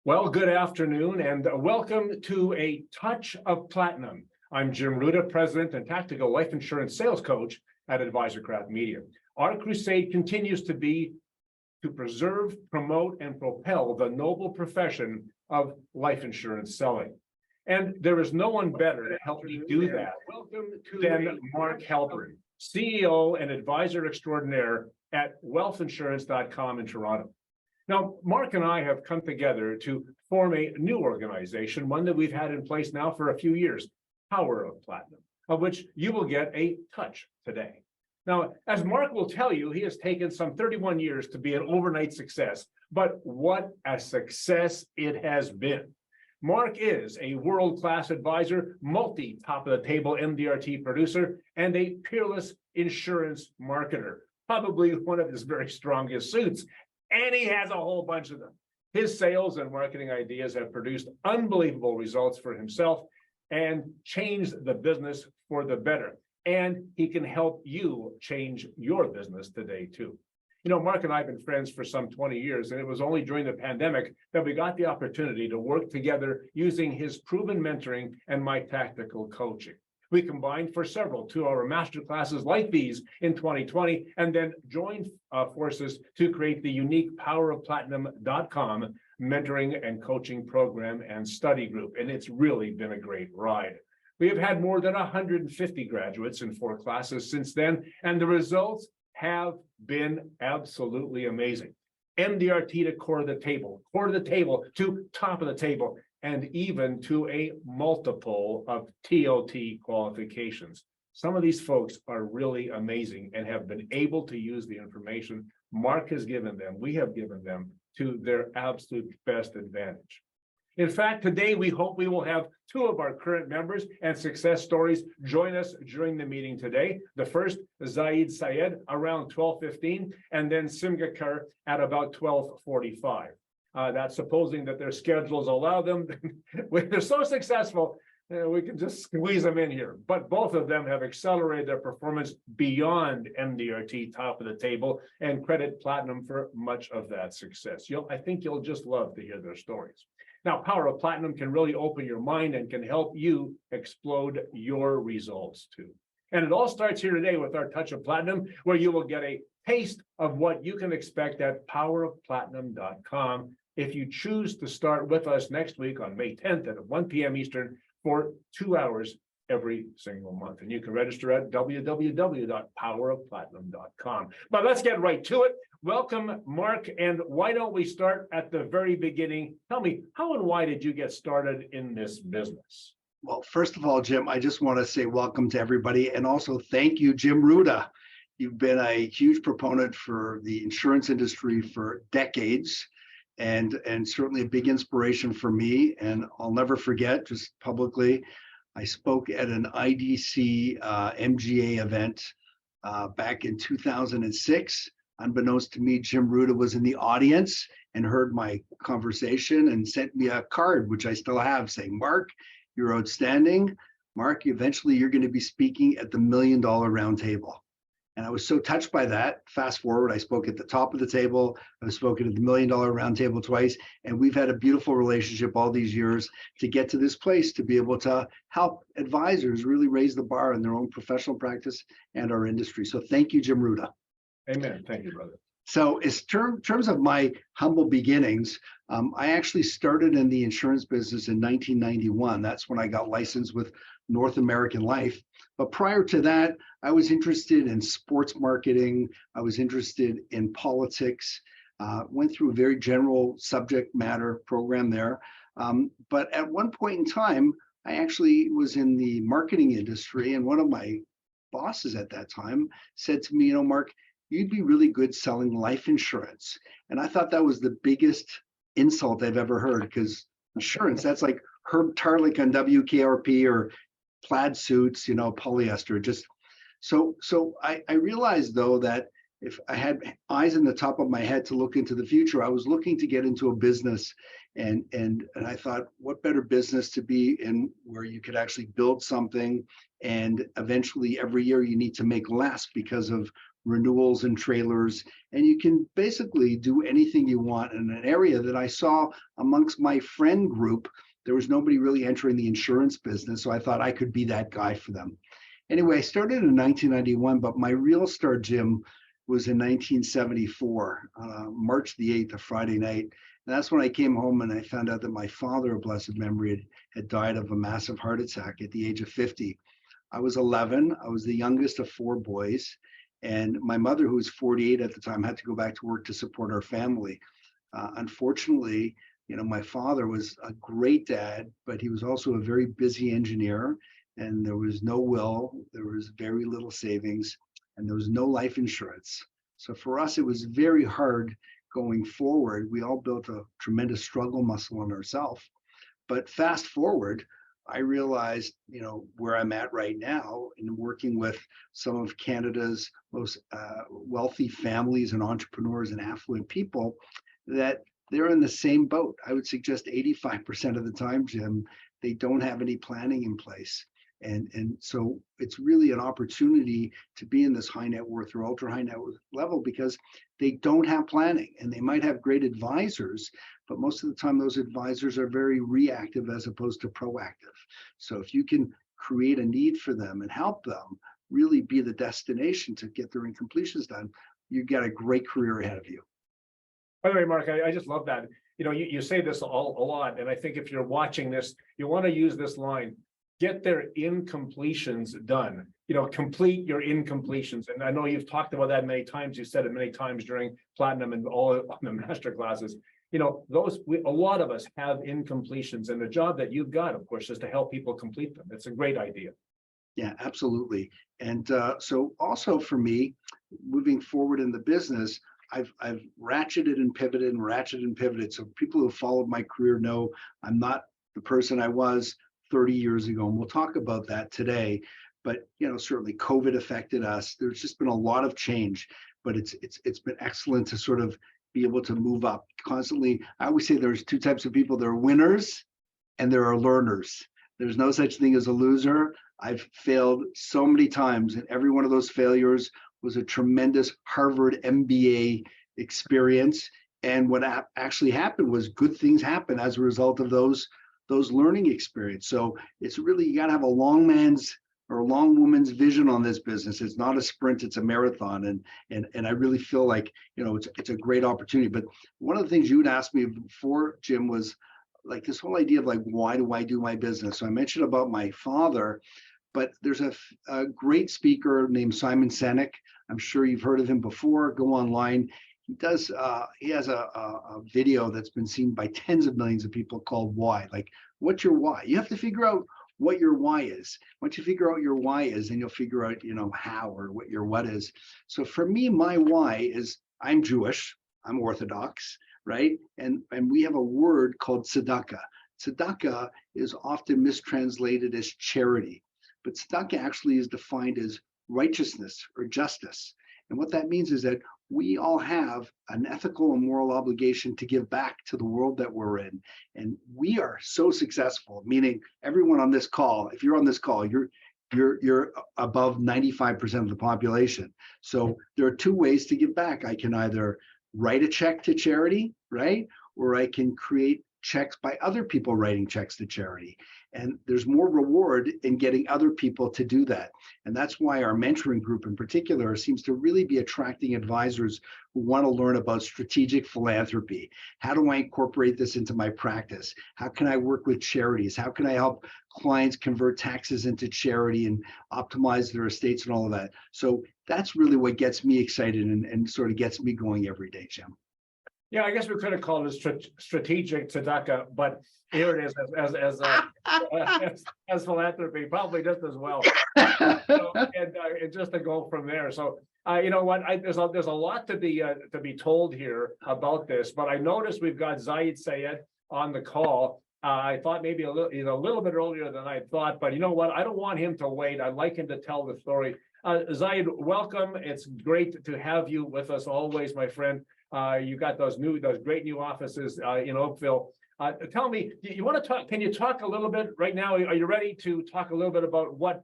Well, good afternoon and welcome to A Touch of Platinum. I'm Jim Ruda, President and Tactical Life Insurance Sales Coach at AdvisorCraft Media. Our crusade continues to be to preserve, promote, and propel the noble profession of life insurance selling. And there is no one better to help me do that than Mark Halperin, CEO and Advisor Extraordinaire at wealthinsurance.com in Toronto. Now, Mark and I have come together to form a new organization, one that we've had in place now for a few years, Power of Platinum, of which you will get a touch today. Now, as Mark will tell you, he has taken some 31 years to be an overnight success, but what a success it has been. Mark is a world-class advisor, multi-top of the table MDRT producer, and a peerless insurance marketer, probably one of his very strongest suits. And he has a whole bunch of them. His sales and marketing ideas have produced unbelievable results for himself and changed the business for the better. And he can help you change your business today too. You know, Mark and I have been friends for some 20 years, and it was only during the pandemic that we got the opportunity to work together using his proven mentoring and my tactical coaching. We combined for several 2-hour masterclasses like these in 2020, and then joined forces to create the unique powerofplatinum.com mentoring and coaching program and study group. And it's really been a great ride. We have had more than 150 graduates in 4 classes since then, and the results have been absolutely amazing. MDRT to core of the table to top of the table, and even to a multiple of TOT qualifications. Some of these folks are really amazing and have been able to use the information Mark has given them, we have given them, to their absolute best advantage. In fact, today we hope we will have 2 of our current members and success stories join us during the meeting today. The first, Zaid Syed, around 12:15, and then Simgakar at about 12:45. That's supposing that their schedules allow them. They're so successful, we can just squeeze them in here. But both of them have accelerated their performance beyond MDRT top of the table, and credit Platinum for much of that success. I think you'll just love to hear their stories. Now, Power of Platinum can really open your mind and can help you explode your results too. And it all starts here today with our Touch of Platinum, where you will get a taste of what you can expect at powerofplatinum.com if you choose to start with us next week on May 10th at 1 p.m. Eastern for 2 hours every single month. And you can register at www.powerofplatinum.com. But let's get right to it. Welcome, Mark. And why don't we start at the very beginning? Tell me, how and why did you get started in this business? Well, first of all, Jim, I just want to say welcome to everybody. And also thank you, Jim Ruda. You've been a huge proponent for the insurance industry for decades, and certainly a big inspiration for me. And I'll never forget, just publicly, I spoke at an IDC MGA event back in 2006. Unbeknownst to me, Jim Ruda was in the audience and heard my conversation and sent me a card, which I still have, saying, "Mark, you're outstanding. Mark, eventually you're going to be speaking at the $1 Million Roundtable." And I was so touched by that. Fast forward, I spoke at the top of the table. I've spoken at the $1 Million Roundtable twice, and we've had a beautiful relationship all these years to get to this place, to be able to help advisors really raise the bar in their own professional practice and our industry. So thank you, Jim Ruda. Amen. Thank you, brother. So in terms of my humble beginnings, I actually started in the insurance business in 1991. That's when I got licensed with North American Life. But prior to that, I was interested in sports marketing. I was interested in politics, went through a very general subject matter program there. But at one point in time, I actually was in the marketing industry, and one of my bosses at that time said to me, "Mark, you'd be really good selling life insurance." And I thought that was the biggest insult I've ever heard, because insurance, that's like Herb Tarlick on WKRP or plaid suits, polyester. Just so I realized, though, that if I had eyes in the top of my head to look into the future, I was looking to get into a business, and I thought, what better business to be in where you could actually build something, and eventually every year you need to make less because of renewals and trailers, and you can basically do anything you want in an area that I saw amongst my friend group. There was nobody really entering the insurance business, so I thought I could be that guy for them. Anyway, I started in 1991, but my real start, Jim, was in 1974, March the 8th, a Friday night. And that's when I came home and I found out that my father, of blessed memory, had died of a massive heart attack at the age of 50. I was 11. I was the youngest of four boys. And my mother, who was 48 at the time, had to go back to work to support our family. Unfortunately, my father was a great dad, but he was also a very busy engineer, and there was no will, there was very little savings, and there was no life insurance. So for us, it was very hard going forward. We all built a tremendous struggle muscle on ourselves. But fast forward, I realized, where I'm at right now in working with some of Canada's most wealthy families and entrepreneurs and affluent people, that they're in the same boat. I would suggest 85% of the time, Jim, they don't have any planning in place. And so it's really an opportunity to be in this high net worth or ultra high net worth level because they don't have planning, and they might have great advisors, but most of the time those advisors are very reactive as opposed to proactive. So if you can create a need for them and help them really be the destination to get their incompletions done, you've got a great career ahead of you. By the way, Mark, I just love that. You say this a lot, and I think if you're watching this, you want to use this line: get their incompletions done. Complete your incompletions. And I know you've talked about that many times. You said it many times during Platinum and all of the master classes. A lot of us have incompletions, and the job that you've got, of course, is to help people complete them. It's a great idea. Yeah, absolutely. And so also for me, moving forward in the business, I've ratcheted and pivoted. So people who followed my career know I'm not the person I was 30 years ago, and we'll talk about that today. But certainly COVID affected us. There's just been a lot of change, but it's been excellent to sort of be able to move up constantly. I always say there's two types of people: there are winners and there are learners. There's no such thing as a loser. I've failed so many times, and every one of those failures was a tremendous Harvard MBA experience. And what actually happened was good things happen as a result of those learning experience. So it's really, you got to have a long man's or a long woman's vision on this business. It's not a sprint, it's a marathon. And I really feel like, it's a great opportunity. But one of the things you'd asked me before, Jim, was like this whole idea of like, why do I do my business? So I mentioned about my father, but there's a great speaker named Simon Sinek. I'm sure you've heard of him before. Go online. He has a video that's been seen by tens of millions of people called Why. Like, what's your why? You have to figure out what your why is. Once you figure out your why is, then you'll figure out, how or what your what is. So for me, my why is I'm Jewish, I'm Orthodox, right? And we have a word called tzedakah. Tzedakah is often mistranslated as charity, but tzedakah actually is defined as righteousness or justice. And what that means is that we all have an ethical and moral obligation to give back to the world that we're in. And we are so successful, meaning everyone on this call, if you're on this call, you're above 95% of the population. So there are two ways to give back. I can either write a check to charity, right? Or I can create checks by other people writing checks to charity. And there's more reward in getting other people to do that. And that's why our mentoring group in particular seems to really be attracting advisors who want to learn about strategic philanthropy. How do I incorporate this into my practice? How can I work with charities? How can I help clients convert taxes into charity and optimize their estates and all of that? So that's really what gets me excited and sort of gets me going every day, Jim. Yeah, I guess we could have called it strategic tzedakah, but here it is as philanthropy, probably just as well. And just to go from there. So you know what? There's a lot to be told here about this, but I noticed we've got Zayed Sayed on the call. I thought maybe a little bit earlier than I thought, but you know what? I don't want him to wait. I'd like him to tell the story. Zayed, welcome. It's great to have you with us always, my friend. You got those great new offices in Oakville. Tell me, you want to talk? Can you talk a little bit right now? Are you ready to talk a little bit about what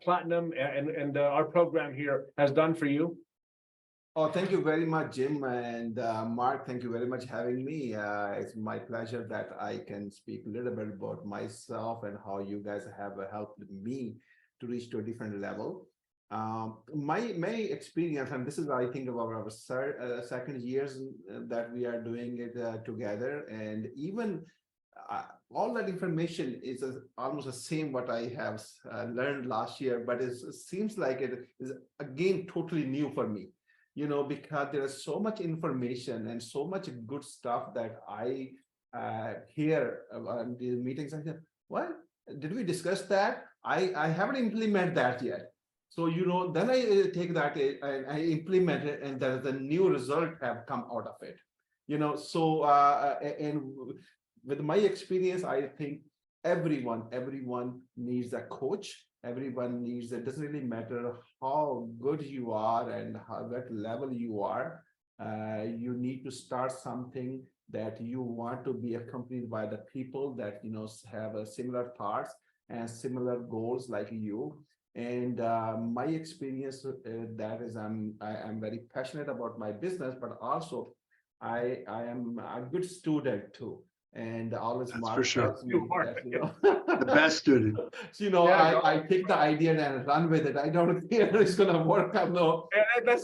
Platinum and our program here has done for you? Oh, thank you very much, Jim and Mark. Thank you very much having me. It's my pleasure that I can speak a little bit about myself and how you guys have helped me to reach to a different level. My experience, and this is I think about our second years that we are doing it together, and even all that information is almost the same what I have learned last year, but it seems like it is again totally new for me, because there is so much information and so much good stuff that I hear in these meetings. I said, what did we discuss that? I haven't implemented that yet. So, then I take that and I implement it, and there's a new result have come out of it. So and with my experience, I think everyone needs a coach. Everyone needs, it doesn't really matter how good you are and what level you are. You need to start something that you want to be accompanied by the people that have a similar thoughts and similar goals like you. And my experience that is I am very passionate about my business, but also I am a good student too. And always That's Mark for sure. tells me You are. that, The best student. so, Yeah, I take the idea and run with it. I don't care it's gonna work out. No. And that's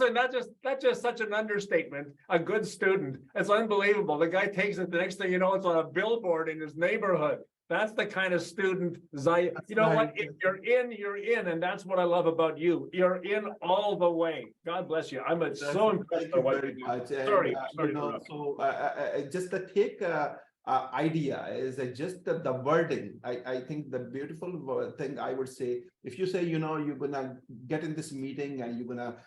just such an understatement. A good student. It's unbelievable. The guy takes it. The next thing you know, it's on a billboard in his neighborhood. That's the kind of student. You know what? If you're in, you're in, and that's what I love about you. You're in all the way. God bless you. I'm so impressed by what you do. Much. Sorry, And, sorry to interrupt. so just the take idea is just the wording. I think the beautiful thing I would say, if you say, you're gonna get in this meeting and you're gonna,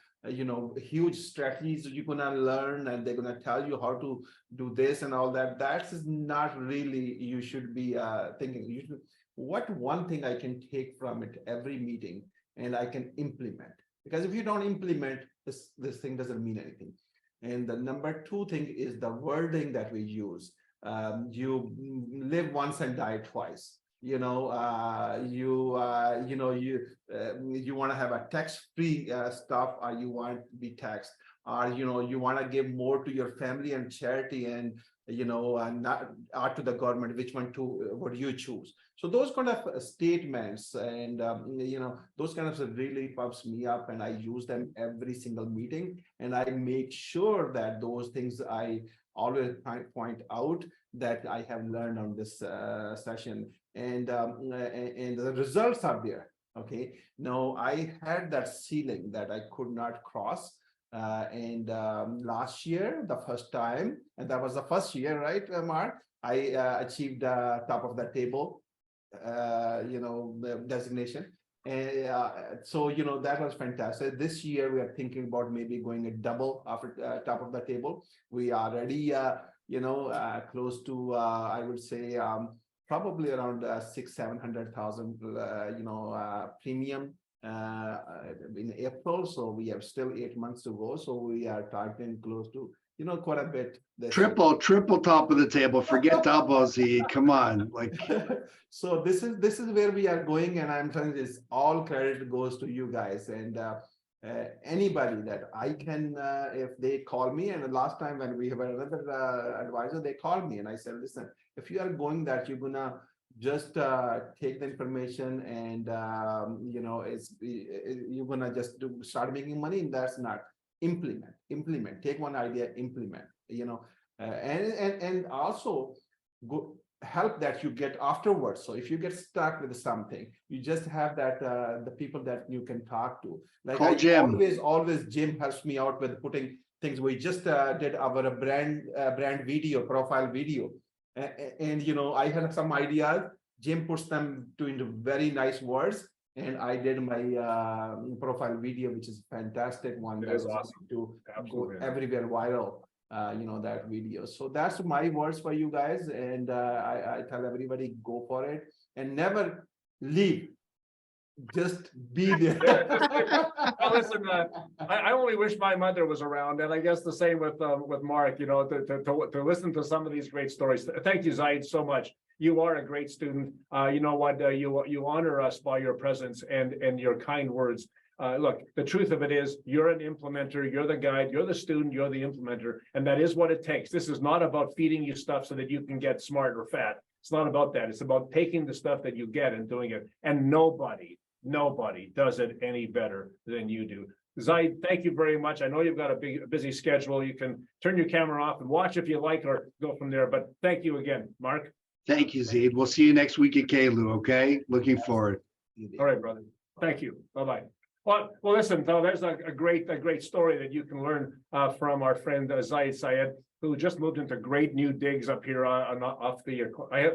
huge strategies you're gonna learn, and they're gonna tell you how to do this and all that. That's not really, you should be thinking. You should, what one thing I can take from it every meeting and I can implement. Because if you don't implement, this thing doesn't mean anything. And the number two thing is the wording that we use. You live once and die twice. You want to have a tax-free stuff, or you want to be taxed, or you want to give more to your family and charity, and not or to the government. Which one would you choose? So those kind of statements, and those kind of really pumps me up, and I use them every single meeting, and I make sure that those things I always point out that I have learned on this session, and the results are there. Okay, now I had that ceiling that I could not cross, and last year, the first time, and that was the first year, right, Mark? I achieved top of the table, the designation. And so, that was fantastic. This year, we are thinking about maybe going a double after top of the table. We are already, close to, I would say, probably around 600,000-700,000, premium in April. So we have still 8 months to go. So we are targeting close to, quite a bit. Triple top of the table. Forget double, Z. Come on, like. So this is where we are going, and I'm telling you, this all credit goes to you guys, and anybody that I can, if they call me. And the last time when we have another advisor, they called me, and I said, listen, if you are going that, you're gonna just take the information, and you're gonna just start making money, and that's not. Implement, take one idea, implement, and also go help that you get afterwards. So if you get stuck with something, you just have that the people that you can talk to. Like Call Jim. Always Jim helps me out with putting things. We just did our brand video, profile video, and I had some ideas. Jim puts them into very nice words. And I did my profile video, which is a fantastic one. That is awesome. To Absolutely. go everywhere viral, that video. So that's my words for you guys. And I tell everybody, go for it and never leave. Just be there. Well, listen, I only wish my mother was around, and I guess the same with Mark. To listen to some of these great stories. Thank you, Zaid, so much. You are a great student. You know what? You honor us by your presence and your kind words. look, the truth of it is you're an implementer, you're the guide, you're the student, you're the implementer, and that is what it takes. This is not about feeding you stuff so that you can get smart or fat. It's not about that. It's about taking the stuff that you get and doing it. And nobody does it any better than you do. Zaid, thank you very much. I know you've got a busy schedule. You can turn your camera off and watch if you like, or go from there. But thank you again, Mark. Thank you, Zaid. We'll see you next week at KLU, okay? Looking forward. All right, brother. Thank you. Bye-bye. Well, listen, though, there's a great story that you can learn from our friend Zaid Sayed, who just moved into great new digs up here off the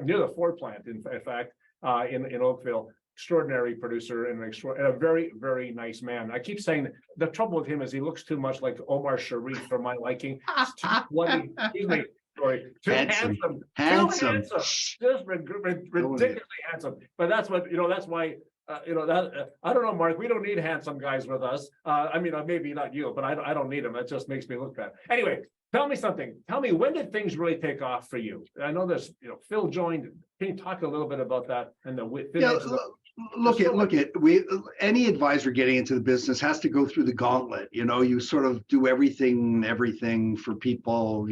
near the Ford plant, in fact, in Oakville. Extraordinary producer and a very, very nice man. I keep saying the trouble with him is he looks too much like Omar Sharif for my liking. He's too bloody, too handsome, just ridiculously handsome. But that's what, that's why, I don't know, Mark, we don't need handsome guys with us. I mean, maybe not you, but I don't need them. That just makes me look bad. Anyway, tell me something. Tell me, when did things really take off for you? I know there's, Phil joined. Can you talk a little bit about that and Look at any advisor getting into the business has to go through the gauntlet. You sort of do everything for people,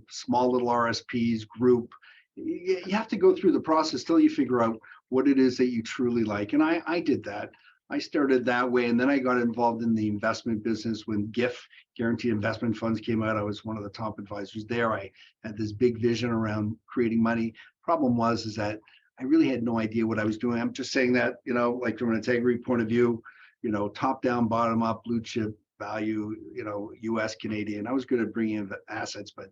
small little RSPs, group. You have to go through the process till you figure out what it is that you truly like. And I did that. I started that way, and then I got involved in the investment business when GIF, Guaranteed Investment Funds, came out. I was one of the top advisors there. I had this big vision around creating money. Problem is that I really had no idea what I was doing. I'm just saying that, like from an integrity point of view, top down, bottom up, blue chip value, US, Canadian. I was good at bringing in the assets, but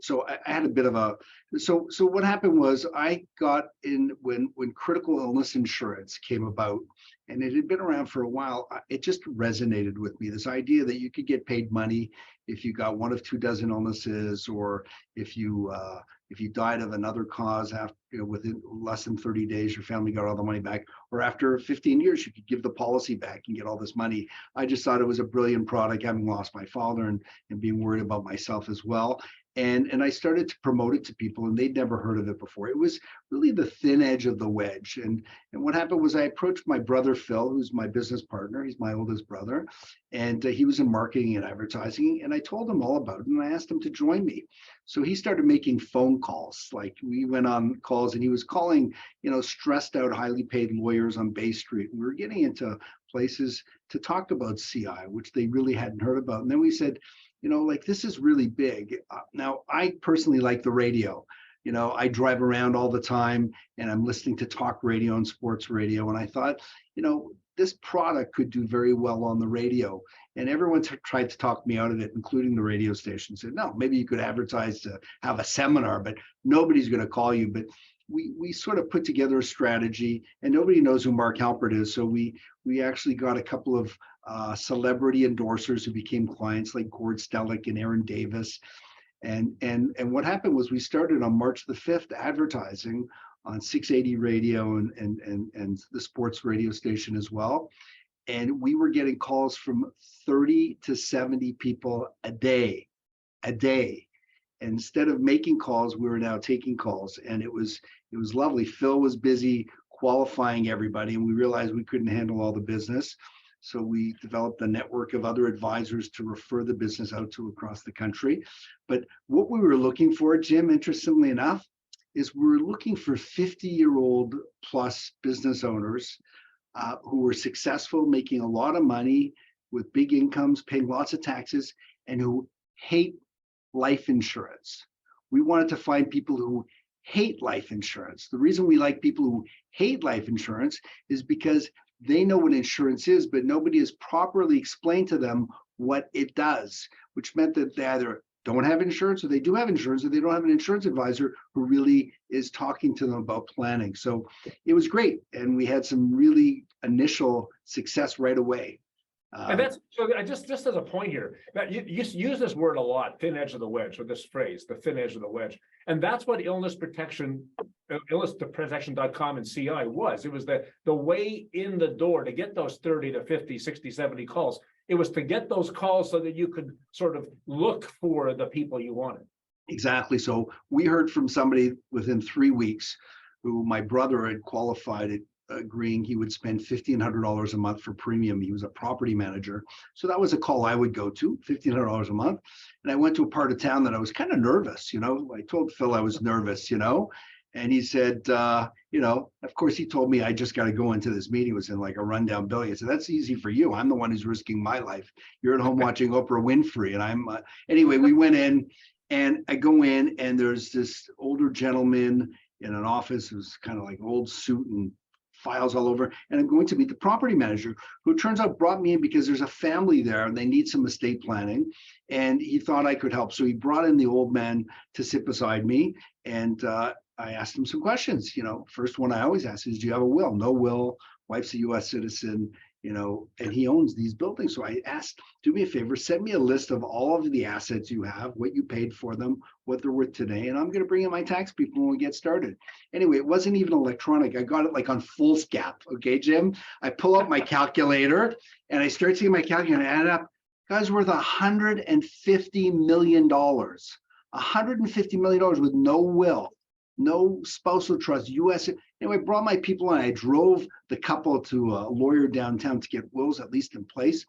so I had a bit of a, so what happened was I got in when critical illness insurance came about, and it had been around for a while. It just resonated with me. This idea that you could get paid money if you got one of 24 illnesses, or if you died of another cause after, within less than 30 days, your family got all the money back, or after 15 years, you could give the policy back and get all this money. I just thought it was a brilliant product, having lost my father and being worried about myself as well. And I started to promote it to people, and they'd never heard of it before. It was really the thin edge of the wedge. And what happened was I approached my brother, Phil, who's my business partner. He's my oldest brother. And he was in marketing and advertising. And I told him all about it, and I asked him to join me. So he started making phone calls. Like, we went on calls, and he was calling, stressed out, highly paid lawyers on Bay Street. We were getting into places to talk about CI, which they really hadn't heard about. And then we said, this is really big. Now, I personally like the radio. I drive around all the time, and I'm listening to talk radio and sports radio. And I thought, this product could do very well on the radio. And everyone tried to talk me out of it, including the radio station. Said, no, maybe you could advertise to have a seminar, but nobody's going to call you. But we sort of put together a strategy, and nobody knows who Mark Halpert is. So we actually got a couple of celebrity endorsers who became clients, like Gord Stellick and Aaron Davis. And what happened was we started on March the 5th advertising on 680 radio and the sports radio station as well. And we were getting calls from 30 to 70 people a day. And instead of making calls, we were now taking calls, and it was lovely. Phil was busy qualifying everybody, and we realized we couldn't handle all the business. So we developed a network of other advisors to refer the business out to across the country. But what we were looking for, Jim, interestingly enough, is we were looking for 50-year-old plus business owners who were successful, making a lot of money with big incomes, paying lots of taxes, and who hate life insurance. We wanted to find people who hate life insurance. The reason we like people who hate life insurance is because they know what insurance is, but nobody has properly explained to them what it does, which meant that they either don't have insurance, or they do have insurance, or they don't have an insurance advisor who really is talking to them about planning. So it was great. And we had some really initial success right away. And that's, so I just as a point here, that you use this word a lot, thin edge of the wedge, or this phrase, the thin edge of the wedge. And that's what illnessprotection.com and CI was. It was the way in the door to get those 30 to 50, 60, 70 calls. It was to get those calls so that you could sort of look for the people you wanted. Exactly. So we heard from somebody within 3 weeks who my brother had qualified at agreeing he would spend $1,500 a month for premium. He was a property manager. So that was a call I would go to, $1,500 a month. And I went to a part of town that I was kind of nervous, I told Phil I was nervous, and he said, of course he told me I just got to go into this meeting. It was in like a rundown building. I said, that's easy for you. I'm the one who's risking my life. You're at home watching Oprah Winfrey. And I'm, anyway, we went in and I go in and there's this older gentleman in an office who's kind of like old suit and files all over, and I'm going to meet the property manager, who turns out brought me in because there's a family there and they need some estate planning, and he thought I could help. So he brought in the old man to sit beside me, and I asked him some questions. First one I always ask is, do you have a will? No will. Wife's a U.S. citizen. And he owns these buildings. So I asked, do me a favor, send me a list of all of the assets you have, what you paid for them, what they're worth today, and I'm going to bring in my tax people when we get started. Anyway, it wasn't even electronic. I got it like on Foolscap. Okay, Jim? I pull up my calculator and I start seeing my calculator and I add up. Guy's worth $150 million. $150 million with no will, no spousal trust, U.S. Anyway, I brought my people and I drove the couple to a lawyer downtown to get wills at least in place.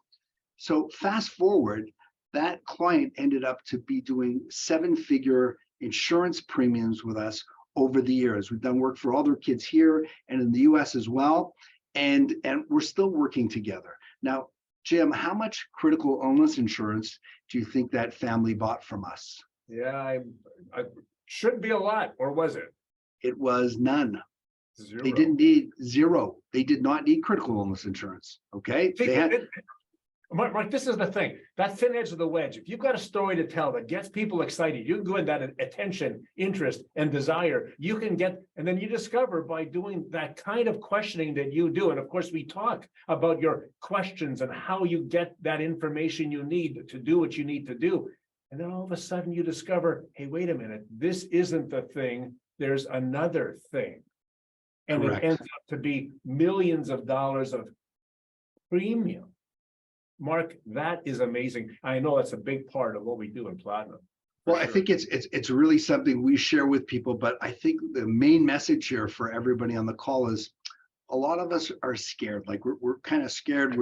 So fast forward, that client ended up to be doing 7-figure insurance premiums with us over the years. We've done work for other kids here and in the U.S. as well. And we're still working together. Now, Jim, how much critical illness insurance do you think that family bought from us? Yeah, I should be a lot, or was it? It was none. Zero. They didn't need zero. They did not need critical illness insurance. Okay. See, Mark, this is the thing. That thin edge of the wedge. If you've got a story to tell that gets people excited, you can go in that attention, interest, and desire. You can get, and then you discover by doing that kind of questioning that you do. And of course, we talk about your questions and how you get that information you need to do what you need to do. And then all of a sudden you discover, hey, wait a minute, this isn't the thing. There's another thing. And Correct. It ends up to be millions of dollars of premium. Mark, that is amazing. I know that's a big part of what we do in Platinum. Well, I think it's really something we share with people, but I think the main message here for everybody on the call is a lot of us are scared. Like we're kind of scared.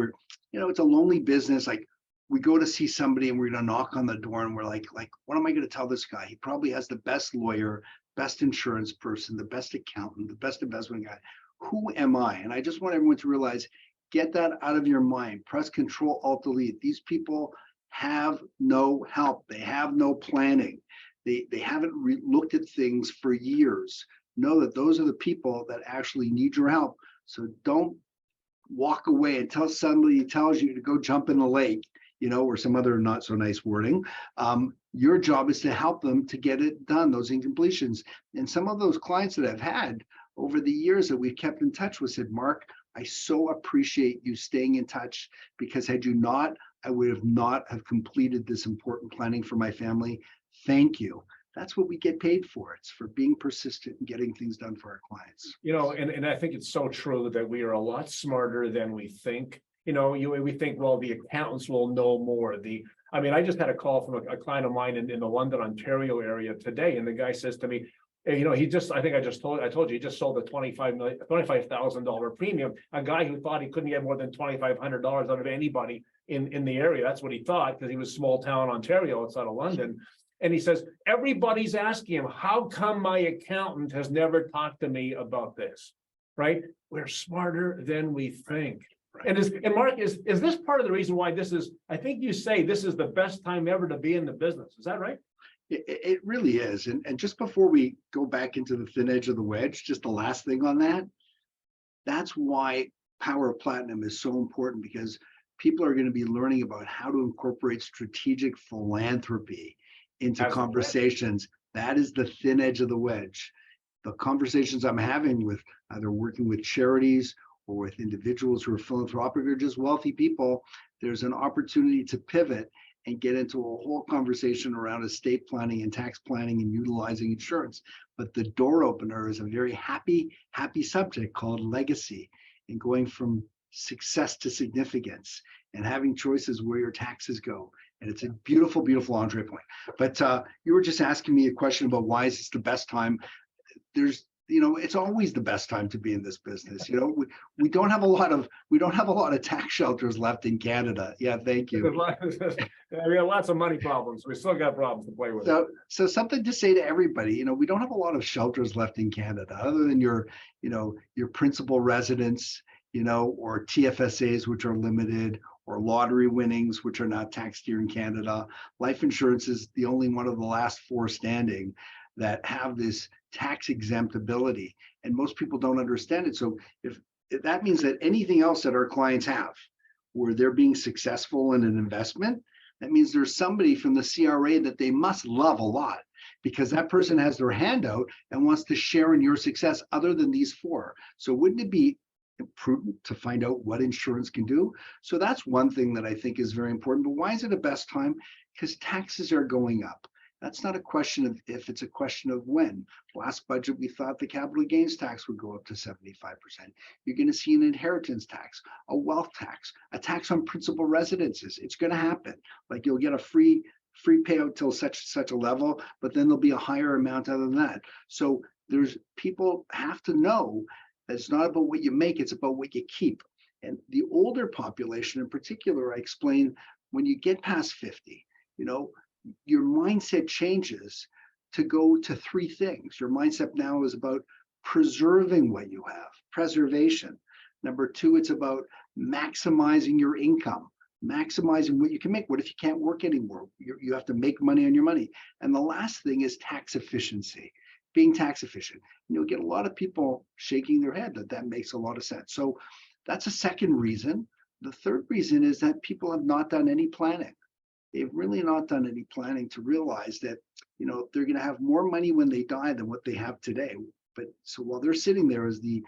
It's a lonely business. Like we go to see somebody and we're going to knock on the door and we're like, what am I going to tell this guy? He probably has the best lawyer, best insurance person, the best accountant, the best investment guy. Who am I? And I just want everyone to realize, get that out of your mind. Press Control Alt Delete. These people have no help. They have no planning. They haven't looked at things for years. Know that those are the people that actually need your help. So don't walk away until somebody tells you to go jump in the lake, or some other not so nice wording. Your job is to help them to get it done, those incompletions. And some of those clients that I've had over the years that we've kept in touch with said, Mark, I so appreciate you staying in touch, because had you not, I would have not have completed this important planning for my family. Thank you. That's what we get paid for. It's for being persistent and getting things done for our clients. And I think it's so true that we are a lot smarter than we think. We think, well, the accountants will know more. I just had a call from a client of mine in the London, Ontario area today, and the guy says to me, I told you, he just sold a $25,000 premium. A guy who thought he couldn't get more than $2,500 out of anybody in the area. That's what he thought, because he was small town Ontario outside of London. And he says, everybody's asking him, how come my accountant has never talked to me about this? Right? We're smarter than we think. Right. And Mark, is this part of the reason why this is, I think you say this is the best time ever to be in the business. Is that right? It really is. And just before we go back into the thin edge of the wedge, just the last thing on that, that's why Power of Platinum is so important, because people are going to be learning about how to incorporate strategic philanthropy into conversations. That is the thin edge of the wedge. The conversations I'm having with either working with charities or with individuals who are philanthropic or just wealthy people, there's an opportunity to pivot and get into a whole conversation around estate planning and tax planning and utilizing insurance. But the door opener is a very happy subject called legacy, and going from success to significance and having choices where your taxes go. And it's a beautiful, beautiful entree point. But you were just asking me a question about why is this the best time? There's it's always the best time to be in this business. We don't have a lot of tax shelters left in Canada. Yeah, thank you. We have lots of money problems. We still got problems to play with. So something to say to everybody, we don't have a lot of shelters left in Canada other than your principal residence, or TFSAs, which are limited, or lottery winnings, which are not taxed here in Canada. Life insurance is the only one of the last four standing that have this tax exempt ability, and most people don't understand it. So if that means that anything else that our clients have, where they're being successful in an investment, that means there's somebody from the CRA that they must love a lot, because that person has their hand out and wants to share in your success other than these four. So wouldn't it be prudent to find out what insurance can do? So that's one thing that I think is very important. But why is it a best time? Because taxes are going up. That's not a question of if, it's a question of when. Last budget, we thought the capital gains tax would go up to 75%. You're going to see an inheritance tax, a wealth tax, a tax on principal residences. It's going to happen. Like you'll get a free payout till such a level, but then there'll be a higher amount other than that. So people have to know that it's not about what you make, it's about what you keep. And the older population in particular, I explain, when you get past 50, your mindset changes to go to three things. Your mindset now is about preserving what you have, preservation. Number two, it's about maximizing your income, maximizing what you can make. What if you can't work anymore? You have to make money on your money. And the last thing is tax efficiency, being tax efficient. And you'll get a lot of people shaking their head that makes a lot of sense. So that's a second reason. The third reason is that people have not done any planning. They've really not done any planning to realize that, they're going to have more money when they die than what they have today. But so while they're sitting there as the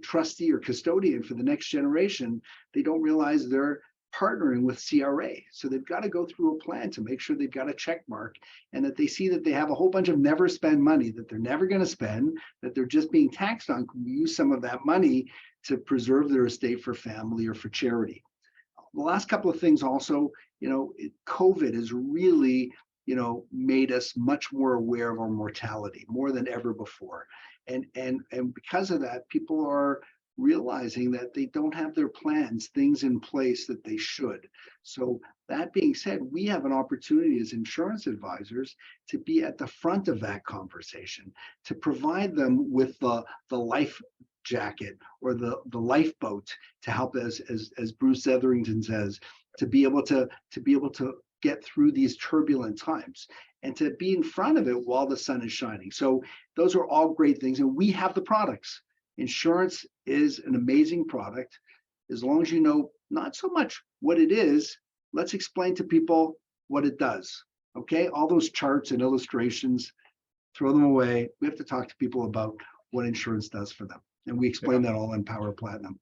trustee or custodian for the next generation, they don't realize they're partnering with CRA. So they've got to go through a plan to make sure they've got a check mark, and that they see that they have a whole bunch of never spend money that they're never going to spend, that they're just being taxed on. Can we use some of that money to preserve their estate for family or for charity? The last couple of things also, COVID has really, made us much more aware of our mortality more than ever before. And because of that, people are realizing that they don't have their plans, things in place that they should. So that being said, we have an opportunity as insurance advisors to be at the front of that conversation, to provide them with the life jacket or the lifeboat to help, as Bruce Etherington says, to be able to get through these turbulent times and to be in front of it while the sun is shining. So those are all great things, and we have the products. Insurance is an amazing product. As long as you know not so much what it is, let's explain to people what it does. Okay, all those charts and illustrations, throw them away. We have to talk to people about what insurance does for them. And we explain that all in Power Platinum.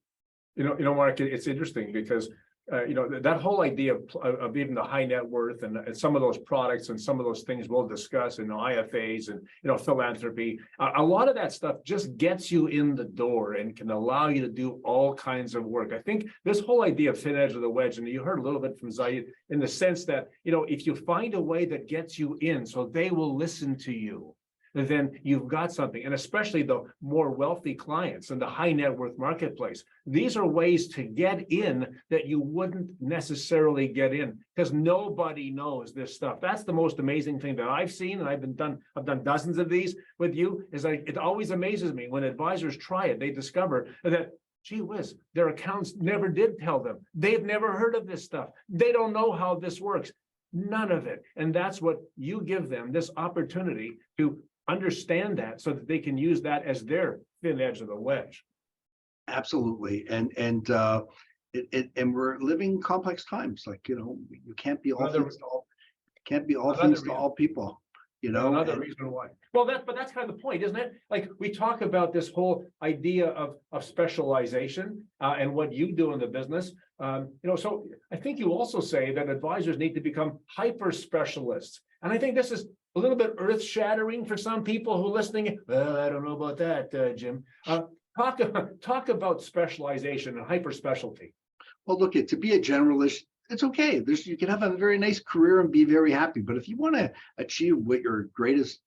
Mark, it's interesting because that whole idea of even the high net worth and some of those products and some of those things we'll discuss in IFAs and philanthropy, a lot of that stuff just gets you in the door and can allow you to do all kinds of work. I think this whole idea of thin edge of the wedge, and you heard a little bit from Zaid in the sense that if you find a way that gets you in, so they will listen to you, then you've got something. And especially the more wealthy clients in the high net worth marketplace, these are ways to get in that you wouldn't necessarily get in because nobody knows this stuff. That's the most amazing thing that I've seen, and I've done dozens of these with you, is it always amazes me when advisors try it. They discover that, gee whiz, their accountants never did tell them. They've never heard of this stuff. They don't know how this works. None of it. And that's what you give them, this opportunity to understand that so that they can use that as their thin edge of the wedge. Absolutely. And we're living complex times. Like, you can't be all things to all people. Another reason why. Well, but that's kind of the point, isn't it? Like we talk about this whole idea of specialization and what you do in the business. So I think you also say that advisors need to become hyper specialists. And I think this is a little bit earth-shattering for some people who are listening. Well, I don't know about that, Jim. Talk about specialization and hyper specialty. Well, look, to be a generalist, it's okay. You can have a very nice career and be very happy. But if you want to achieve what your greatest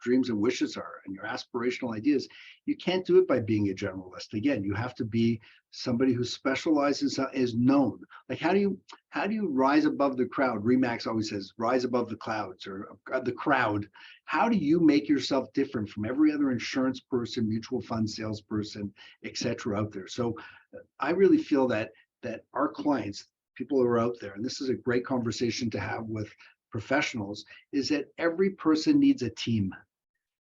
dreams and wishes are and your aspirational ideas, you can't do it by being a generalist. Again, you have to be somebody who specializes, is known. Like how do you rise above the crowd? Remax always says, rise above the clouds or the crowd. How do you make yourself different from every other insurance person, mutual fund salesperson, et cetera, out there? So I really feel that our clients, people who are out there, and this is a great conversation to have with professionals, is that every person needs a team.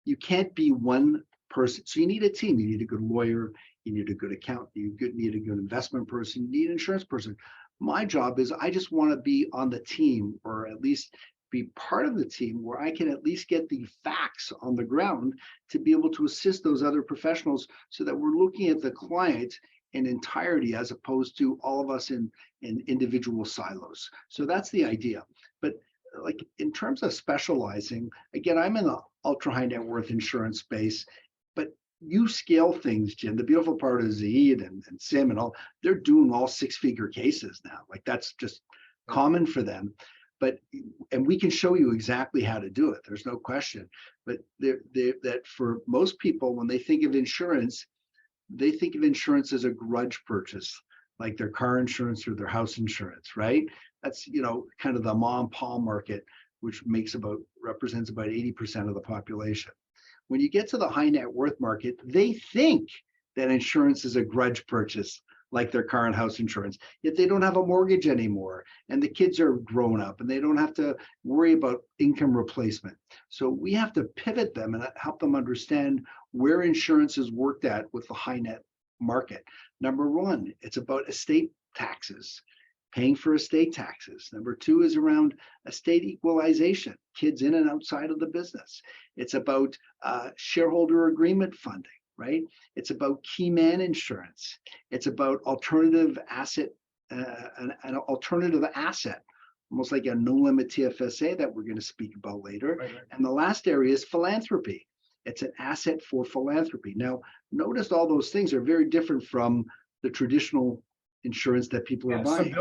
You can't be one person. So you need a team. You need a good lawyer, you need a good accountant, you need a good investment person, you need an insurance person. My job is I just want to be on the team, or at least be part of the team where I can at least get the facts on the ground to be able to assist those other professionals so that we're looking at the client in entirety as opposed to all of us in individual silos. So that's the idea. But like in terms of specializing, again, I'm in the ultra high net worth insurance space, but you scale things, Jim. The beautiful part is Zaid and Sim and all, they're doing all 6-figure cases now. Like that's just common for them. And we can show you exactly how to do it. There's no question. But that for most people, when they think of insurance, they think of insurance as a grudge purchase, like their car insurance or their house insurance, right? That's, kind of the mom and pop market, which represents about 80% of the population. When you get to the high net worth market, they think that insurance is a grudge purchase, like their car and house insurance, yet they don't have a mortgage anymore. And the kids are grown up and they don't have to worry about income replacement. So we have to pivot them and help them understand where insurance is worked at with the high net market. Number one, it's about estate taxes, paying for estate taxes. Number two is around estate equalization, kids in and outside of the business. It's about shareholder agreement funding, right? It's about key man insurance. It's about alternative asset, an alternative asset, almost like a no limit TFSA that we're going to speak about later. Right. And the last area is philanthropy. It's an asset for philanthropy. Now, notice all those things are very different from the traditional insurance that people are buying.